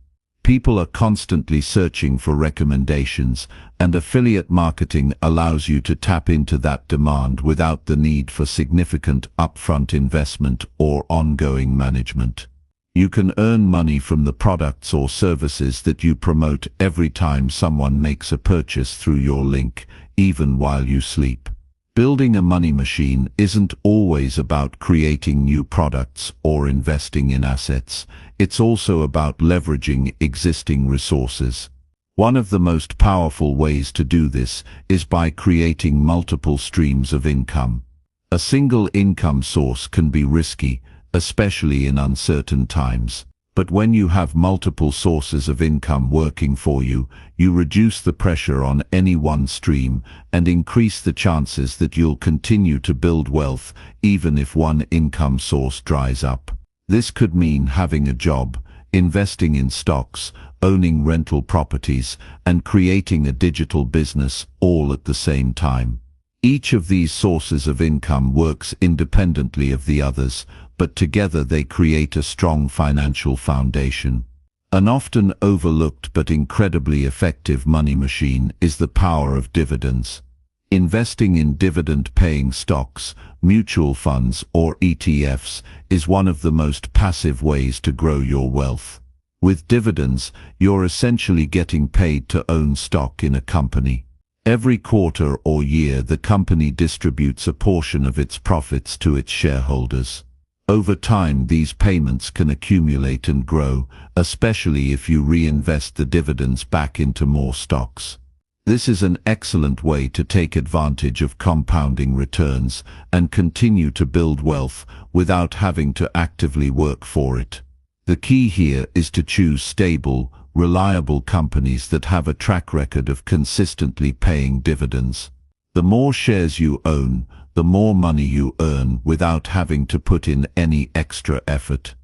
People are constantly searching for recommendations, and affiliate marketing allows you to tap into that demand without the need for significant upfront investment or ongoing management. You can earn money from the products or services that you promote every time someone makes a purchase through your link, even while you sleep. Building a money machine isn't always about creating new products or investing in assets. It's also about leveraging existing resources. One of the most powerful ways to do this is by creating multiple streams of income. A single income source can be risky, especially in uncertain times. But when you have multiple sources of income working for you, you reduce the pressure on any one stream and increase the chances that you'll continue to build wealth even if one income source dries up. This could mean having a job, investing in stocks, owning rental properties, and creating a digital business all at the same time. Each of these sources of income works independently of the others, but together they create a strong financial foundation. An often overlooked but incredibly effective money machine is the power of dividends. Investing in dividend-paying stocks, mutual funds, or ETFs is one of the most passive ways to grow your wealth. With dividends, you're essentially getting paid to own stock in a company. Every quarter or year, the company distributes a portion of its profits to its shareholders. Over time, these payments can accumulate and grow, especially if you reinvest the dividends back into more stocks. This is an excellent way to take advantage of compounding returns and continue to build wealth without having to actively work for it. The key here is to choose stable, reliable companies that have a track record of consistently paying dividends. The more shares you own, the more money you earn without having to put in any extra effort.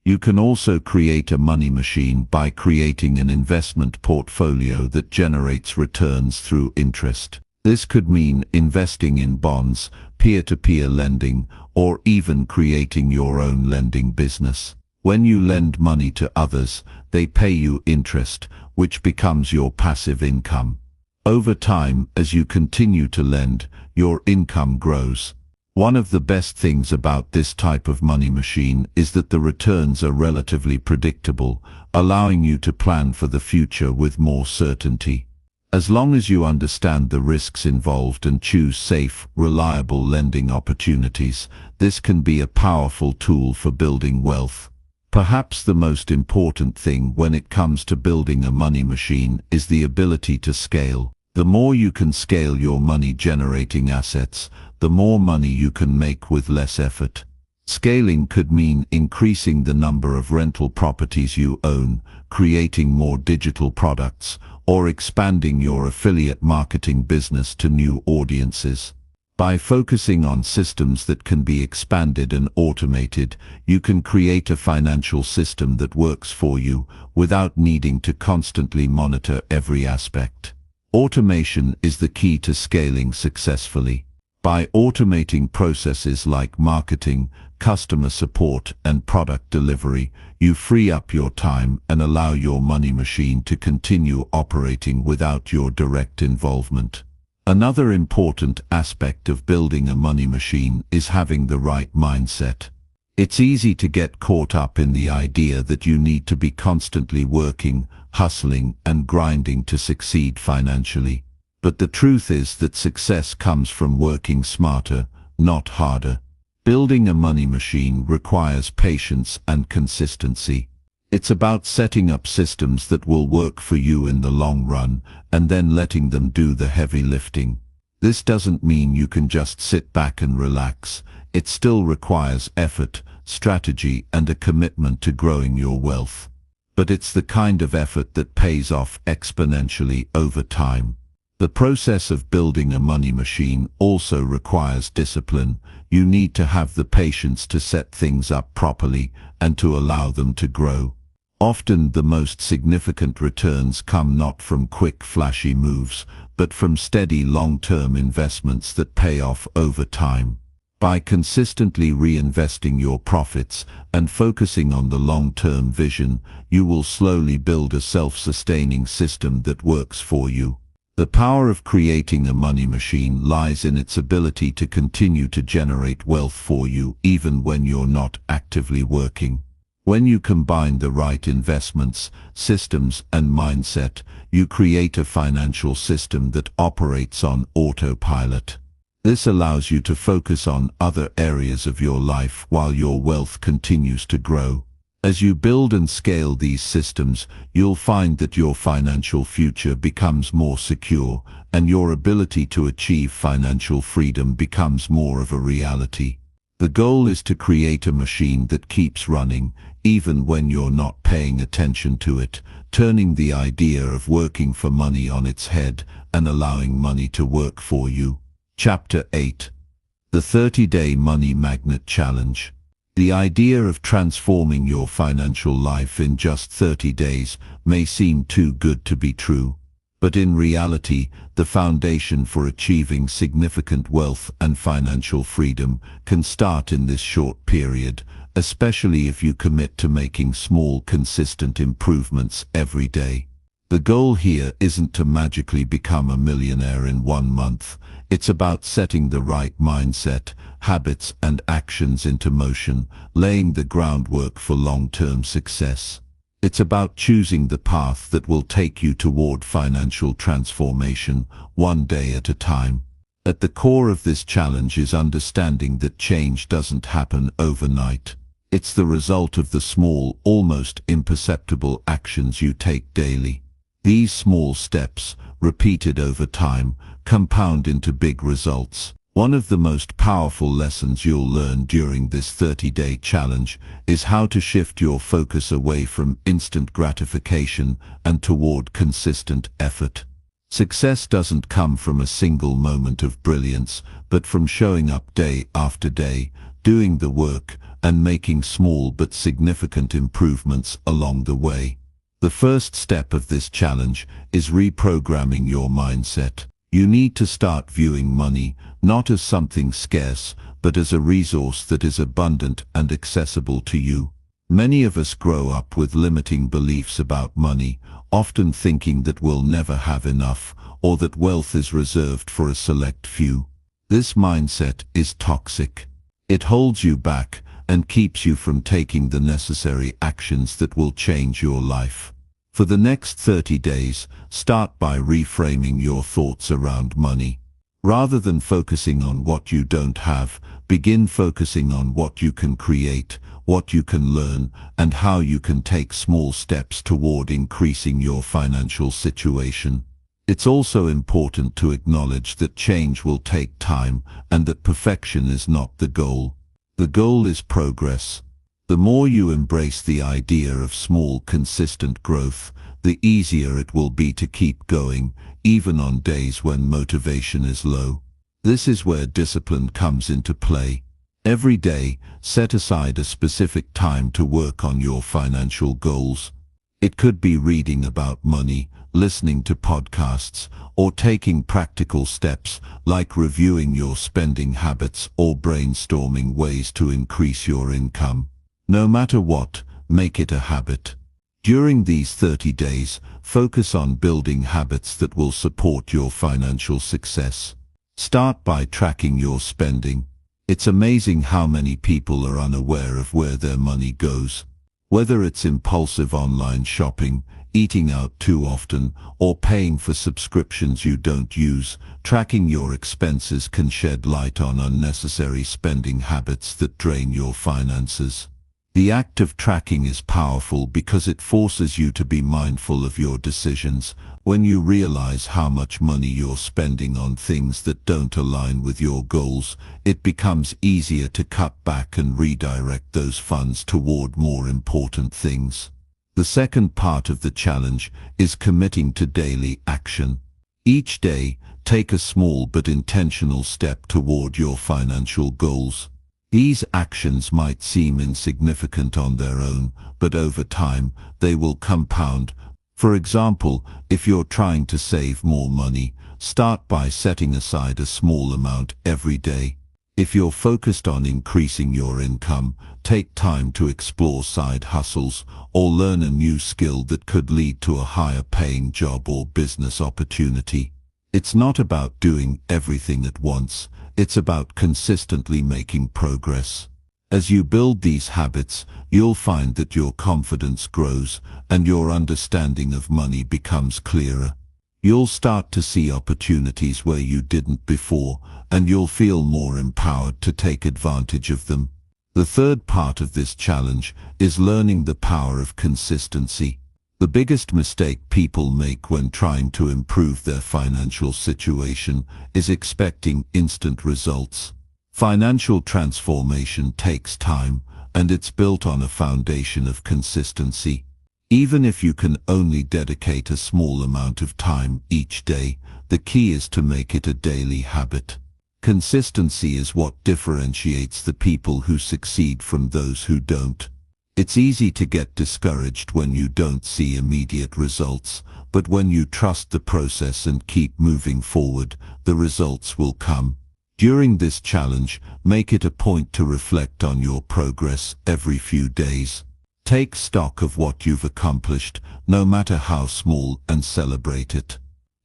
You can also create a money machine by creating an investment portfolio that generates returns through interest. This could mean investing in bonds, peer-to-peer lending, or even creating your own lending business. When you lend money to others, they pay you interest, which becomes your passive income. Over time, as you continue to lend, your income grows. One of the best things about this type of money machine is that the returns are relatively predictable, allowing you to plan for the future with more certainty. As long as you understand the risks involved and choose safe, reliable lending opportunities, this can be a powerful tool for building wealth. Perhaps the most important thing when it comes to building a money machine is the ability to scale. The more you can scale your money-generating assets, the more money you can make with less effort. Scaling could mean increasing the number of rental properties you own, creating more digital products, or expanding your affiliate marketing business to new audiences. By focusing on systems that can be expanded and automated, you can create a financial system that works for you without needing to constantly monitor every aspect. Automation is the key to scaling successfully. By automating processes like marketing, customer support, and product delivery, you free up your time and allow your money machine to continue operating without your direct involvement. Another important aspect of building a money machine is having the right mindset. It's easy to get caught up in the idea that you need to be constantly working, hustling, and grinding to succeed financially. But the truth is that success comes from working smarter, not harder. Building a money machine requires patience and consistency. It's about setting up systems that will work for you in the long run and then letting them do the heavy lifting. This doesn't mean you can just sit back and relax. It still requires effort, strategy, and a commitment to growing your wealth. But it's the kind of effort that pays off exponentially over time. The process of building a money machine also requires discipline. you need to have the patience to set things up properly and to allow them to grow. Often the most significant returns come not from quick flashy moves, but from steady long-term investments that pay off over time. By consistently reinvesting your profits and focusing on the long-term vision, you will slowly build a self-sustaining system that works for you. The power of creating a money machine lies in its ability to continue to generate wealth for you even when you're not actively working. When you combine the right investments, systems, and mindset, you create a financial system that operates on autopilot. This allows you to focus on other areas of your life while your wealth continues to grow. As you build and scale these systems, you'll find that your financial future becomes more secure, and your ability to achieve financial freedom becomes more of a reality. The goal is to create a machine that keeps running, even when you're not paying attention to it, turning the idea of working for money on its head and allowing money to work for you. Chapter 8. The 30-Day Money Magnet Challenge. The idea of transforming your financial life in just 30 days may seem too good to be true. But in reality, the foundation for achieving significant wealth and financial freedom can start in this short period, especially if you commit to making small, consistent improvements every day. The goal here isn't to magically become a millionaire in 1 month. It's about setting the right mindset, habits, and actions into motion, laying the groundwork for long-term success. It's about choosing the path that will take you toward financial transformation, one day at a time. At the core of this challenge is understanding that change doesn't happen overnight. It's the result of the small, almost imperceptible actions you take daily. These small steps, repeated over time, compound into big results. One of the most powerful lessons you'll learn during this 30-day challenge is how to shift your focus away from instant gratification and toward consistent effort. Success doesn't come from a single moment of brilliance, but from showing up day after day, doing the work, and making small but significant improvements along the way. The first step of this challenge is reprogramming your mindset. You need to start viewing money not as something scarce, but as a resource that is abundant and accessible to you. Many of us grow up with limiting beliefs about money, often thinking that we'll never have enough, or that wealth is reserved for a select few. This mindset is toxic. It holds you back and keeps you from taking the necessary actions that will change your life. For the next 30 days, start by reframing your thoughts around money. Rather than focusing on what you don't have, begin focusing on what you can create, what you can learn, and how you can take small steps toward increasing your financial situation. It's also important to acknowledge that change will take time and that perfection is not the goal. The goal is progress. The more you embrace the idea of small, consistent growth, the easier it will be to keep going, even on days when motivation is low. This is where discipline comes into play. Every day, set aside a specific time to work on your financial goals. It could be reading about money, listening to podcasts, or taking practical steps like reviewing your spending habits or brainstorming ways to increase your income. No matter what, make it a habit. During these 30 days, focus on building habits that will support your financial success. Start by tracking your spending. It's amazing how many people are unaware of where their money goes. Whether it's impulsive online shopping, eating out too often, or paying for subscriptions you don't use, tracking your expenses can shed light on unnecessary spending habits that drain your finances. The act of tracking is powerful because it forces you to be mindful of your decisions. When you realize how much money you're spending on things that don't align with your goals, it becomes easier to cut back and redirect those funds toward more important things. The second part of the challenge is committing to daily action. Each day, take a small but intentional step toward your financial goals. These actions might seem insignificant on their own, but over time, they will compound. For example, if you're trying to save more money, start by setting aside a small amount every day. If you're focused on increasing your income, take time to explore side hustles or learn a new skill that could lead to a higher paying job or business opportunity. It's not about doing everything at once, it's about consistently making progress. As you build these habits, you'll find that your confidence grows and your understanding of money becomes clearer. You'll start to see opportunities where you didn't before, and you'll feel more empowered to take advantage of them. The third part of this challenge is learning the power of consistency. The biggest mistake people make when trying to improve their financial situation is expecting instant results. Financial transformation takes time, and it's built on a foundation of consistency. Even if you can only dedicate a small amount of time each day, the key is to make it a daily habit. Consistency is what differentiates the people who succeed from those who don't. It's easy to get discouraged when you don't see immediate results, but when you trust the process and keep moving forward, the results will come. During this challenge, make it a point to reflect on your progress every few days. Take stock of what you've accomplished, no matter how small, and celebrate it.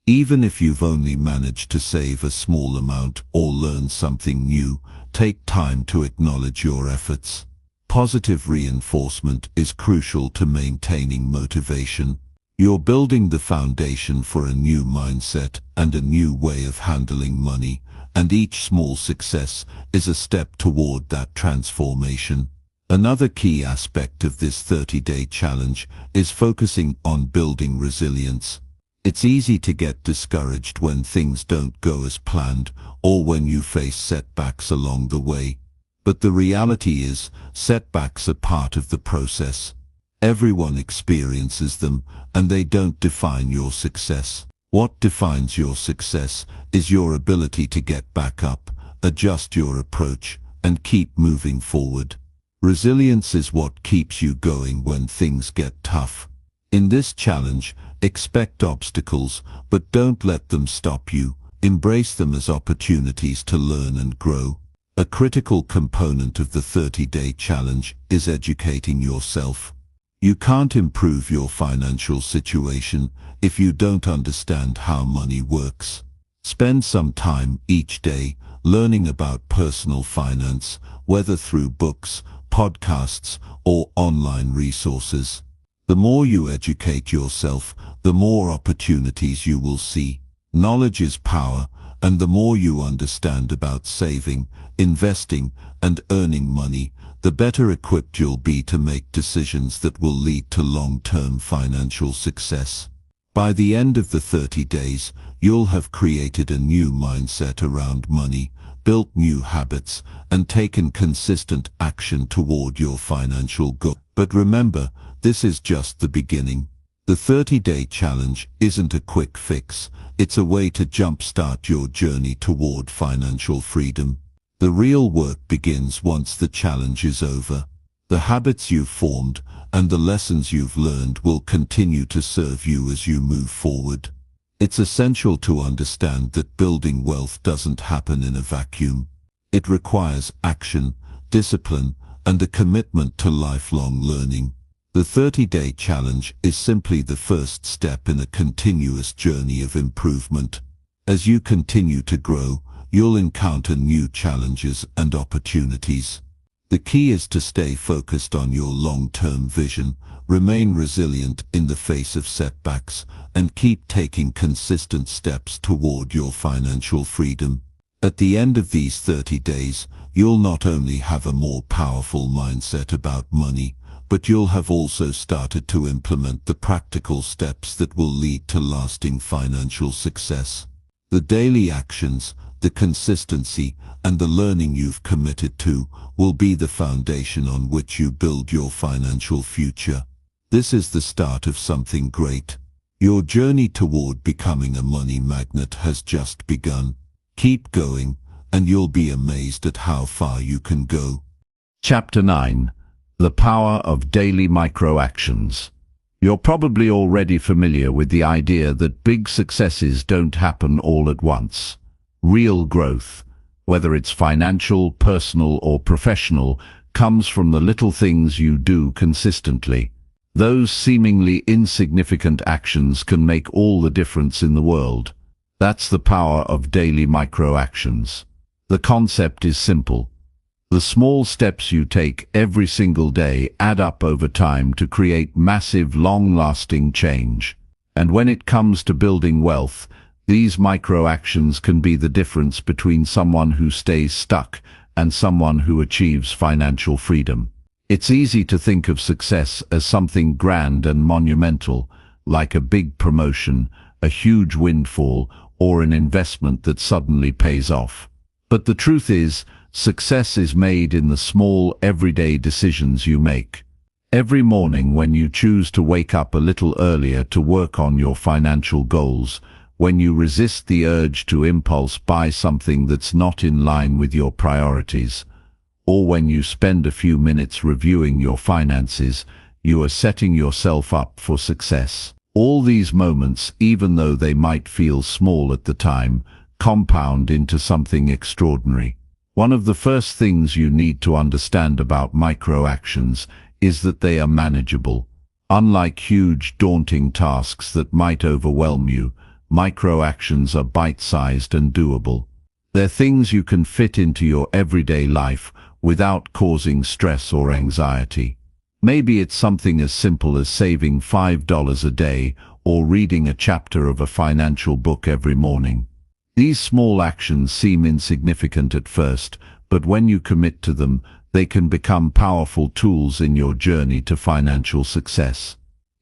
Even if you've only managed to save a small amount or learn something new, take time to acknowledge your efforts. Positive reinforcement is crucial to maintaining motivation. You're building the foundation for a new mindset and a new way of handling money, and each small success is a step toward that transformation. Another key aspect of this 30-day challenge is focusing on building resilience. It's easy to get discouraged when things don't go as planned or when you face setbacks along the way. But the reality is, setbacks are part of the process. Everyone experiences them, and they don't define your success. What defines your success is your ability to get back up, adjust your approach, and keep moving forward. Resilience is what keeps you going when things get tough. In this challenge, expect obstacles, but don't let them stop you. Embrace them as opportunities to learn and grow. A critical component of the 30-day challenge is educating yourself. You can't improve your financial situation if you don't understand how money works. Spend some time each day learning about personal finance, whether through books, podcasts, or online resources. The more you educate yourself, the more opportunities you will see. Knowledge is power, and the more you understand about saving, investing, and earning money, the better equipped you'll be to make decisions that will lead to long-term financial success. By the end of the 30 days, you'll have created a new mindset around money, built new habits, and taken consistent action toward your financial goal. But remember, this is just the beginning. The 30-day challenge isn't a quick fix. It's a way to jumpstart your journey toward financial freedom. The real work begins once the challenge is over. The habits you've formed and the lessons you've learned will continue to serve you as you move forward. It's essential to understand that building wealth doesn't happen in a vacuum. It requires action, discipline, and a commitment to lifelong learning. The 30-day challenge is simply the first step in a continuous journey of improvement. As you continue to grow, you'll encounter new challenges and opportunities. The key is to stay focused on your long-term vision, remain resilient in the face of setbacks, and keep taking consistent steps toward your financial freedom. At the end of these 30 days, you'll not only have a more powerful mindset about money, but you'll have also started to implement the practical steps that will lead to lasting financial success. The daily actions, the consistency, and the learning you've committed to will be the foundation on which you build your financial future. This is the start of something great. Your journey toward becoming a money magnet has just begun. Keep going, and you'll be amazed at how far you can go. Chapter 9. The Power of Daily Micro-Actions. You're probably already familiar with the idea that big successes don't happen all at once. Real growth, whether it's financial, personal, or professional, comes from the little things you do consistently. Those seemingly insignificant actions can make all the difference in the world. That's the power of daily micro-actions. The concept is simple. The small steps you take every single day add up over time to create massive, long-lasting change. And when it comes to building wealth, these micro-actions can be the difference between someone who stays stuck and someone who achieves financial freedom. It's easy to think of success as something grand and monumental, like a big promotion, a huge windfall, or an investment that suddenly pays off. But the truth is, success is made in the small, everyday decisions you make. Every morning when you choose to wake up a little earlier to work on your financial goals, when you resist the urge to impulse buy something that's not in line with your priorities, or when you spend a few minutes reviewing your finances, you are setting yourself up for success. All these moments, even though they might feel small at the time, compound into something extraordinary. One of the first things you need to understand about micro-actions is that they are manageable. Unlike huge, daunting tasks that might overwhelm you, micro-actions are bite-sized and doable. They're things you can fit into your everyday life without causing stress or anxiety. Maybe it's something as simple as saving $5 a day or reading a chapter of a financial book every morning. These small actions seem insignificant at first, but when you commit to them, they can become powerful tools in your journey to financial success.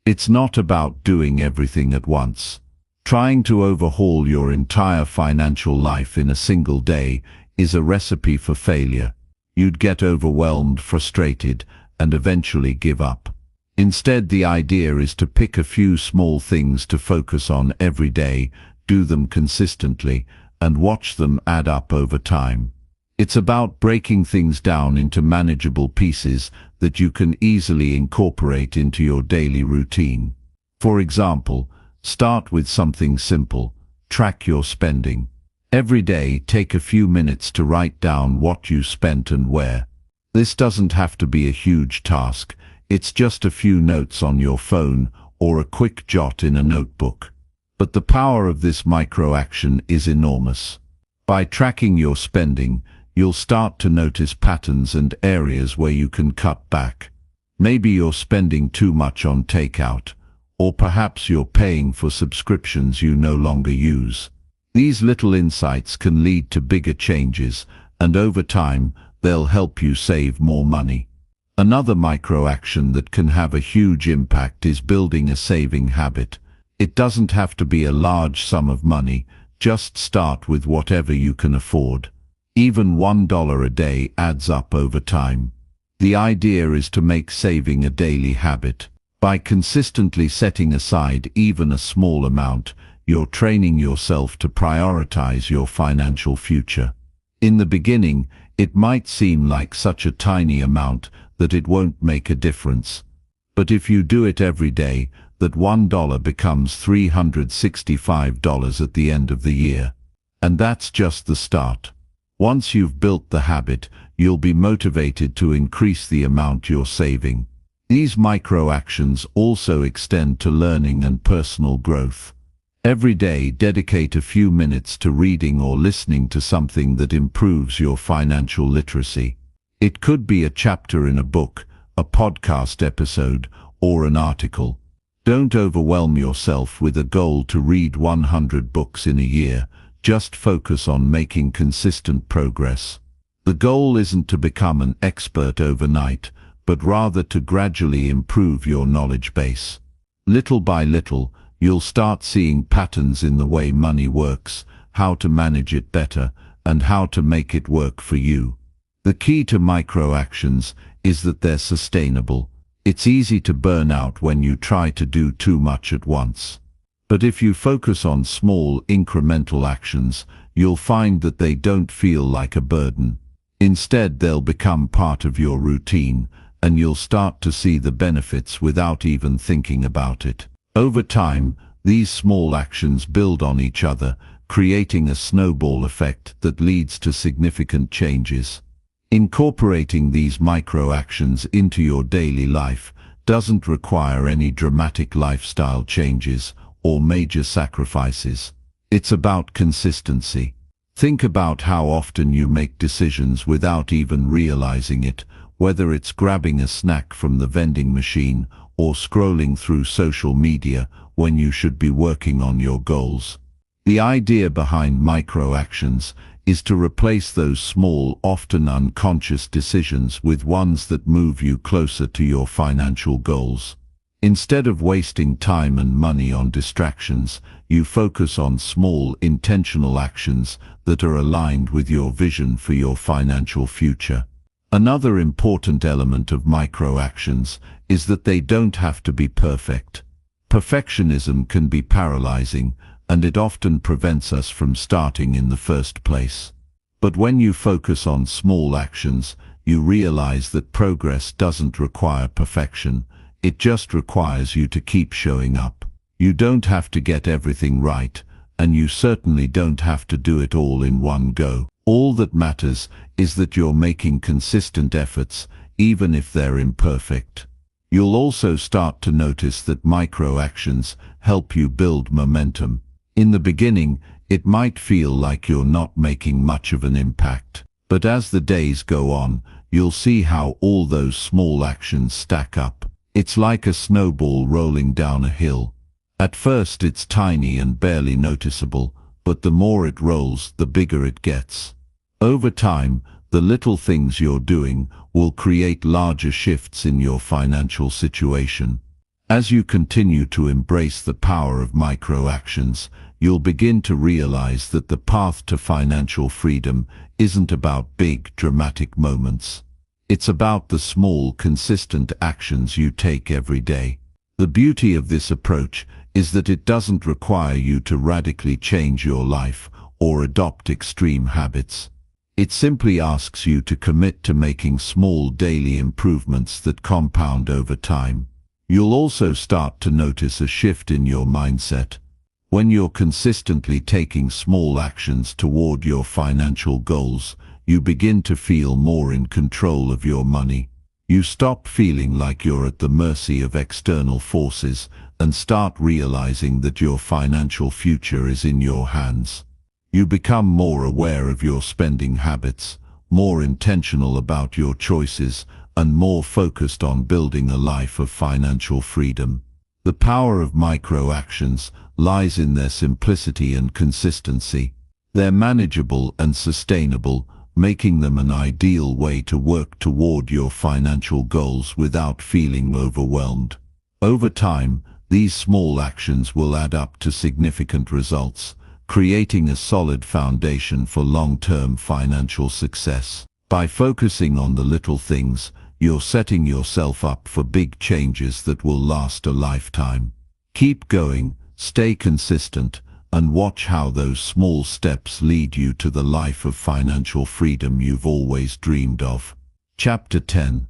It's not about doing everything at once. Trying to overhaul your entire financial life in a single day is a recipe for failure. You'd get overwhelmed, frustrated, and eventually give up. Instead, the idea is to pick a few small things to focus on every day, do them consistently, and watch them add up over time. It's about breaking things down into manageable pieces that you can easily incorporate into your daily routine. For example, start with something simple. Track your spending. Every day, take a few minutes to write down what you spent and where. This doesn't have to be a huge task. It's just a few notes on your phone or a quick jot in a notebook. But the power of this micro-action is enormous. By tracking your spending, you'll start to notice patterns and areas where you can cut back. Maybe you're spending too much on takeout, or perhaps you're paying for subscriptions you no longer use. These little insights can lead to bigger changes, and over time, they'll help you save more money. Another micro-action that can have a huge impact is building a saving habit. It doesn't have to be a large sum of money, just start with whatever you can afford. Even $1 a day adds up over time. The idea is to make saving a daily habit. By consistently setting aside even a small amount, you're training yourself to prioritize your financial future. In the beginning, it might seem like such a tiny amount that it won't make a difference. But if you do it every day, that $1 becomes $365 at the end of the year. And that's just the start. Once you've built the habit, you'll be motivated to increase the amount you're saving. These micro-actions also extend to learning and personal growth. Every day, dedicate a few minutes to reading or listening to something that improves your financial literacy. It could be a chapter in a book, a podcast episode, or an article. Don't overwhelm yourself with a goal to read 100 books in a year. Just focus on making consistent progress. The goal isn't to become an expert overnight, but rather to gradually improve your knowledge base. Little by little, you'll start seeing patterns in the way money works, how to manage it better, and how to make it work for you. The key to micro-actions is that they're sustainable. It's easy to burn out when you try to do too much at once. But if you focus on small incremental actions, you'll find that they don't feel like a burden. Instead, they'll become part of your routine, and you'll start to see the benefits without even thinking about it. Over time, these small actions build on each other, creating a snowball effect that leads to significant changes. Incorporating these micro-actions into your daily life doesn't require any dramatic lifestyle changes or major sacrifices. It's about consistency. Think about how often you make decisions without even realizing it, whether it's grabbing a snack from the vending machine or scrolling through social media when you should be working on your goals. The idea behind micro-actions is to replace those small, often unconscious decisions with ones that move you closer to your financial goals. Instead of wasting time and money on distractions, you focus on small, intentional actions that are aligned with your vision for your financial future. Another important element of micro-actions is that they don't have to be perfect. Perfectionism can be paralyzing, and it often prevents us from starting in the first place. But when you focus on small actions, you realize that progress doesn't require perfection. It just requires you to keep showing up. You don't have to get everything right, and you certainly don't have to do it all in one go. All that matters is that you're making consistent efforts, even if they're imperfect. You'll also start to notice that micro-actions help you build momentum. In the beginning, it might feel like you're not making much of an impact. But as the days go on, you'll see how all those small actions stack up. It's like a snowball rolling down a hill. At first it's tiny and barely noticeable, but the more it rolls, the bigger it gets. Over time, the little things you're doing will create larger shifts in your financial situation. As you continue to embrace the power of micro-actions, you'll begin to realize that the path to financial freedom isn't about big, dramatic moments. It's about the small, consistent actions you take every day. The beauty of this approach is that it doesn't require you to radically change your life or adopt extreme habits. It simply asks you to commit to making small daily improvements that compound over time. You'll also start to notice a shift in your mindset. When you're consistently taking small actions toward your financial goals, you begin to feel more in control of your money. You stop feeling like you're at the mercy of external forces and start realizing that your financial future is in your hands. You become more aware of your spending habits, more intentional about your choices, and more focused on building a life of financial freedom. The power of micro-actions lies in their simplicity and consistency. They're manageable and sustainable, making them an ideal way to work toward your financial goals without feeling overwhelmed. Over time, these small actions will add up to significant results, creating a solid foundation for long-term financial success. By focusing on the little things, you're setting yourself up for big changes that will last a lifetime. Keep going, stay consistent, and watch how those small steps lead you to the life of financial freedom you've always dreamed of. Chapter 10.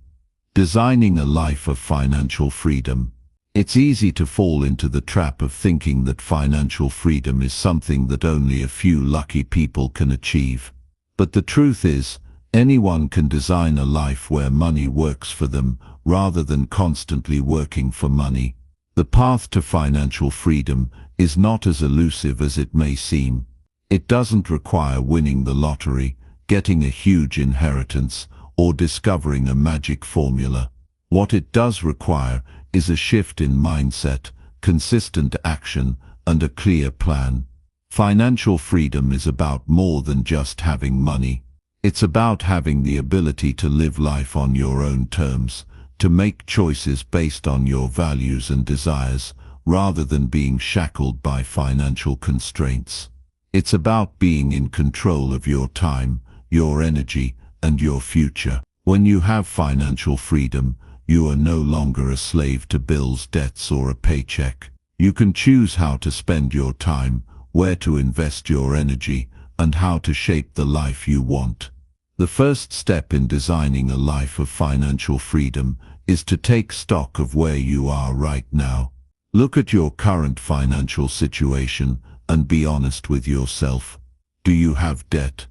Designing a life of financial freedom. It's easy to fall into the trap of thinking that financial freedom is something that only a few lucky people can achieve. But the truth is, anyone can design a life where money works for them, rather than constantly working for money. The path to financial freedom is not as elusive as it may seem. It doesn't require winning the lottery, getting a huge inheritance, or discovering a magic formula. What it does require is a shift in mindset, consistent action, and a clear plan. Financial freedom is about more than just having money. It's about having the ability to live life on your own terms, to make choices based on your values and desires, rather than being shackled by financial constraints. It's about being in control of your time, your energy, and your future. When you have financial freedom, you are no longer a slave to bills, debts, or a paycheck. You can choose how to spend your time, where to invest your energy, and how to shape the life you want. The first step in designing a life of financial freedom is to take stock of where you are right now. Look at your current financial situation and be honest with yourself. Do you have debt?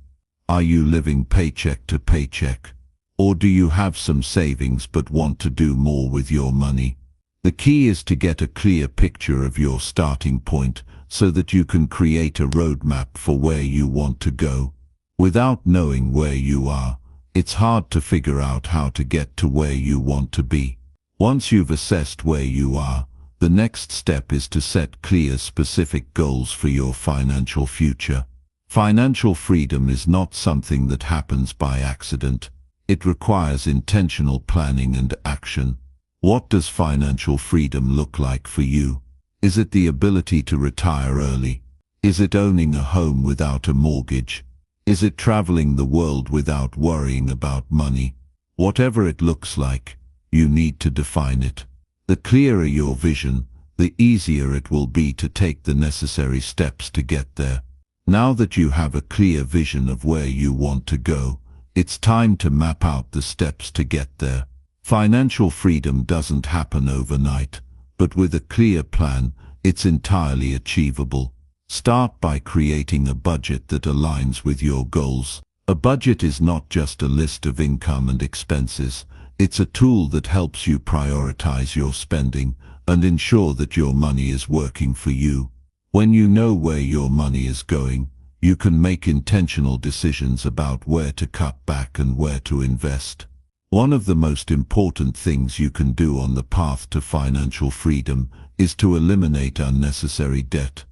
Are you living paycheck to paycheck? Or do you have some savings but want to do more with your money? The key is to get a clear picture of your starting point so that you can create a roadmap for where you want to go. Without knowing where you are, it's hard to figure out how to get to where you want to be. Once you've assessed where you are, the next step is to set clear, specific goals for your financial future. Financial freedom is not something that happens by accident. It requires intentional planning and action. What does financial freedom look like for you? Is it the ability to retire early? Is it owning a home without a mortgage? Is it traveling the world without worrying about money? Whatever it looks like, you need to define it. The clearer your vision, the easier it will be to take the necessary steps to get there. Now that you have a clear vision of where you want to go, it's time to map out the steps to get there. Financial freedom doesn't happen overnight, but with a clear plan, it's entirely achievable. Start by creating a budget that aligns with your goals. A budget is not just a list of income and expenses. It's a tool that helps you prioritize your spending and ensure that your money is working for you. When you know where your money is going, you can make intentional decisions about where to cut back and where to invest. One of the most important things you can do on the path to financial freedom is to eliminate unnecessary debt.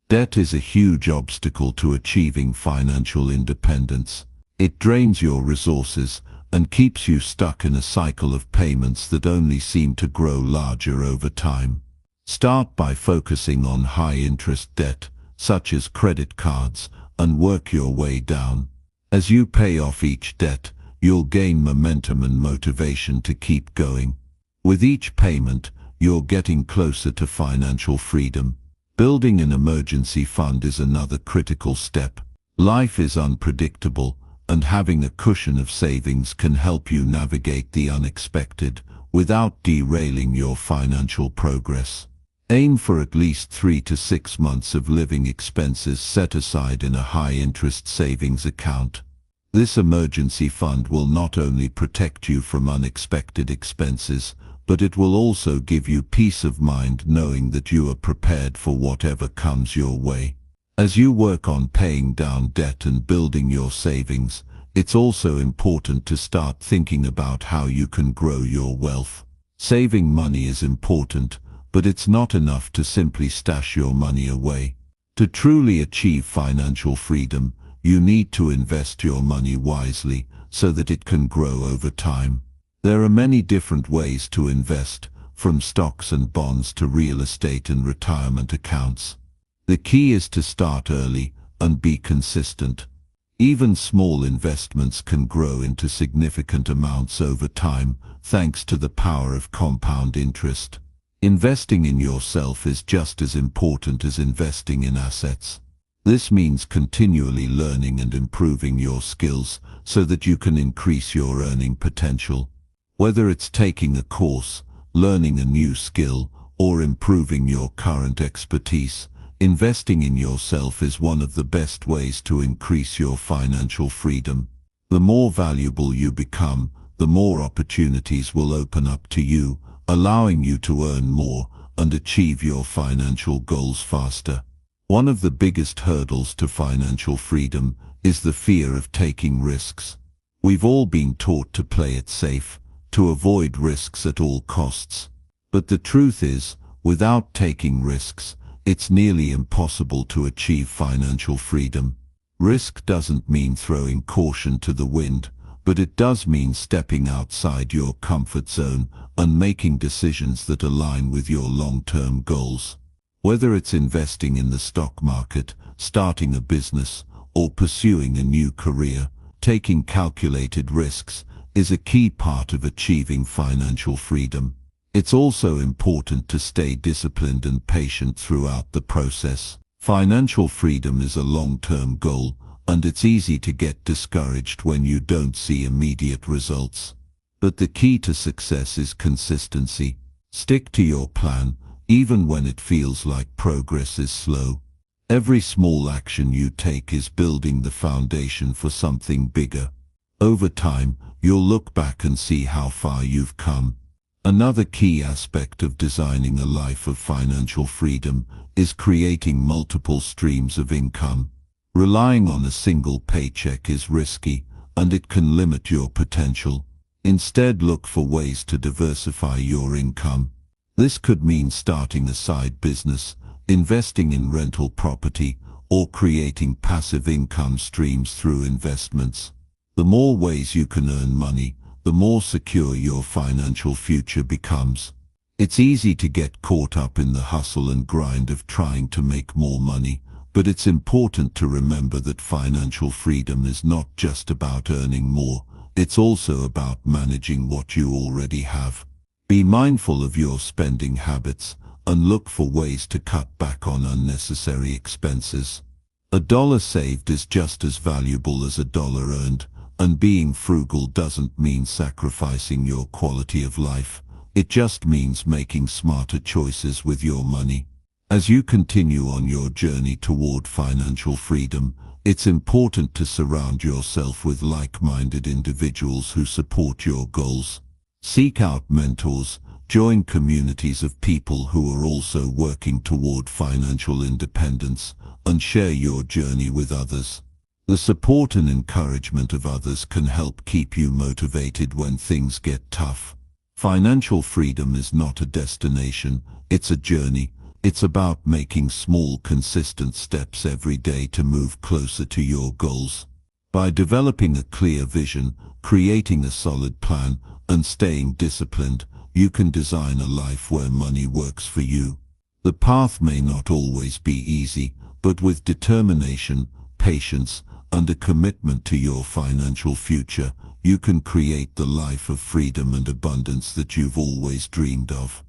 Debt is a huge obstacle to achieving financial independence. It drains your resources and keeps you stuck in a cycle of payments that only seem to grow larger over time. Start by focusing on high-interest debt, such as credit cards, and work your way down. As you pay off each debt, you'll gain momentum and motivation to keep going. With each payment, you're getting closer to financial freedom. Building an emergency fund is another critical step. Life is unpredictable, and having a cushion of savings can help you navigate the unexpected without derailing your financial progress. Aim for at least 3 to 6 months of living expenses set aside in a high-interest savings account. This emergency fund will not only protect you from unexpected expenses, but it will also give you peace of mind knowing that you are prepared for whatever comes your way. As you work on paying down debt and building your savings, it's also important to start thinking about how you can grow your wealth. Saving money is important, but it's not enough to simply stash your money away. To truly achieve financial freedom, you need to invest your money wisely so that it can grow over time. There are many different ways to invest, from stocks and bonds to real estate and retirement accounts. The key is to start early and be consistent. Even small investments can grow into significant amounts over time, thanks to the power of compound interest. Investing in yourself is just as important as investing in assets. This means continually learning and improving your skills so that you can increase your earning potential. Whether it's taking a course, learning a new skill, or improving your current expertise, investing in yourself is one of the best ways to increase your financial freedom. The more valuable you become, the more opportunities will open up to you, allowing you to earn more and achieve your financial goals faster. One of the biggest hurdles to financial freedom is the fear of taking risks. We've all been taught to play it safe, to avoid risks at all costs. But the truth is, without taking risks, it's nearly impossible to achieve financial freedom. Risk doesn't mean throwing caution to the wind, but it does mean stepping outside your comfort zone and making decisions that align with your long-term goals. Whether it's investing in the stock market, starting a business, or pursuing a new career, taking calculated risks is a key part of achieving financial freedom. It's also important to stay disciplined and patient throughout the process. Financial freedom is a long-term goal, and it's easy to get discouraged when you don't see immediate results. But the key to success is consistency. Stick to your plan, even when it feels like progress is slow. Every small action you take is building the foundation for something bigger. Over time, you'll look back and see how far you've come. Another key aspect of designing a life of financial freedom is creating multiple streams of income. Relying on a single paycheck is risky, and it can limit your potential. Instead, look for ways to diversify your income. This could mean starting a side business, investing in rental property, or creating passive income streams through investments. The more ways you can earn money, the more secure your financial future becomes. It's easy to get caught up in the hustle and grind of trying to make more money, but it's important to remember that financial freedom is not just about earning more, it's also about managing what you already have. Be mindful of your spending habits and look for ways to cut back on unnecessary expenses. A dollar saved is just as valuable as a dollar earned, and being frugal doesn't mean sacrificing your quality of life. It just means making smarter choices with your money. As you continue on your journey toward financial freedom, it's important to surround yourself with like-minded individuals who support your goals. Seek out mentors, join communities of people who are also working toward financial independence, and share your journey with others. The support and encouragement of others can help keep you motivated when things get tough. Financial freedom is not a destination, it's a journey. It's about making small, consistent steps every day to move closer to your goals. By developing a clear vision, creating a solid plan, and staying disciplined, you can design a life where money works for you. The path may not always be easy, but with determination, patience, and a commitment to your financial future, you can create the life of freedom and abundance that you've always dreamed of.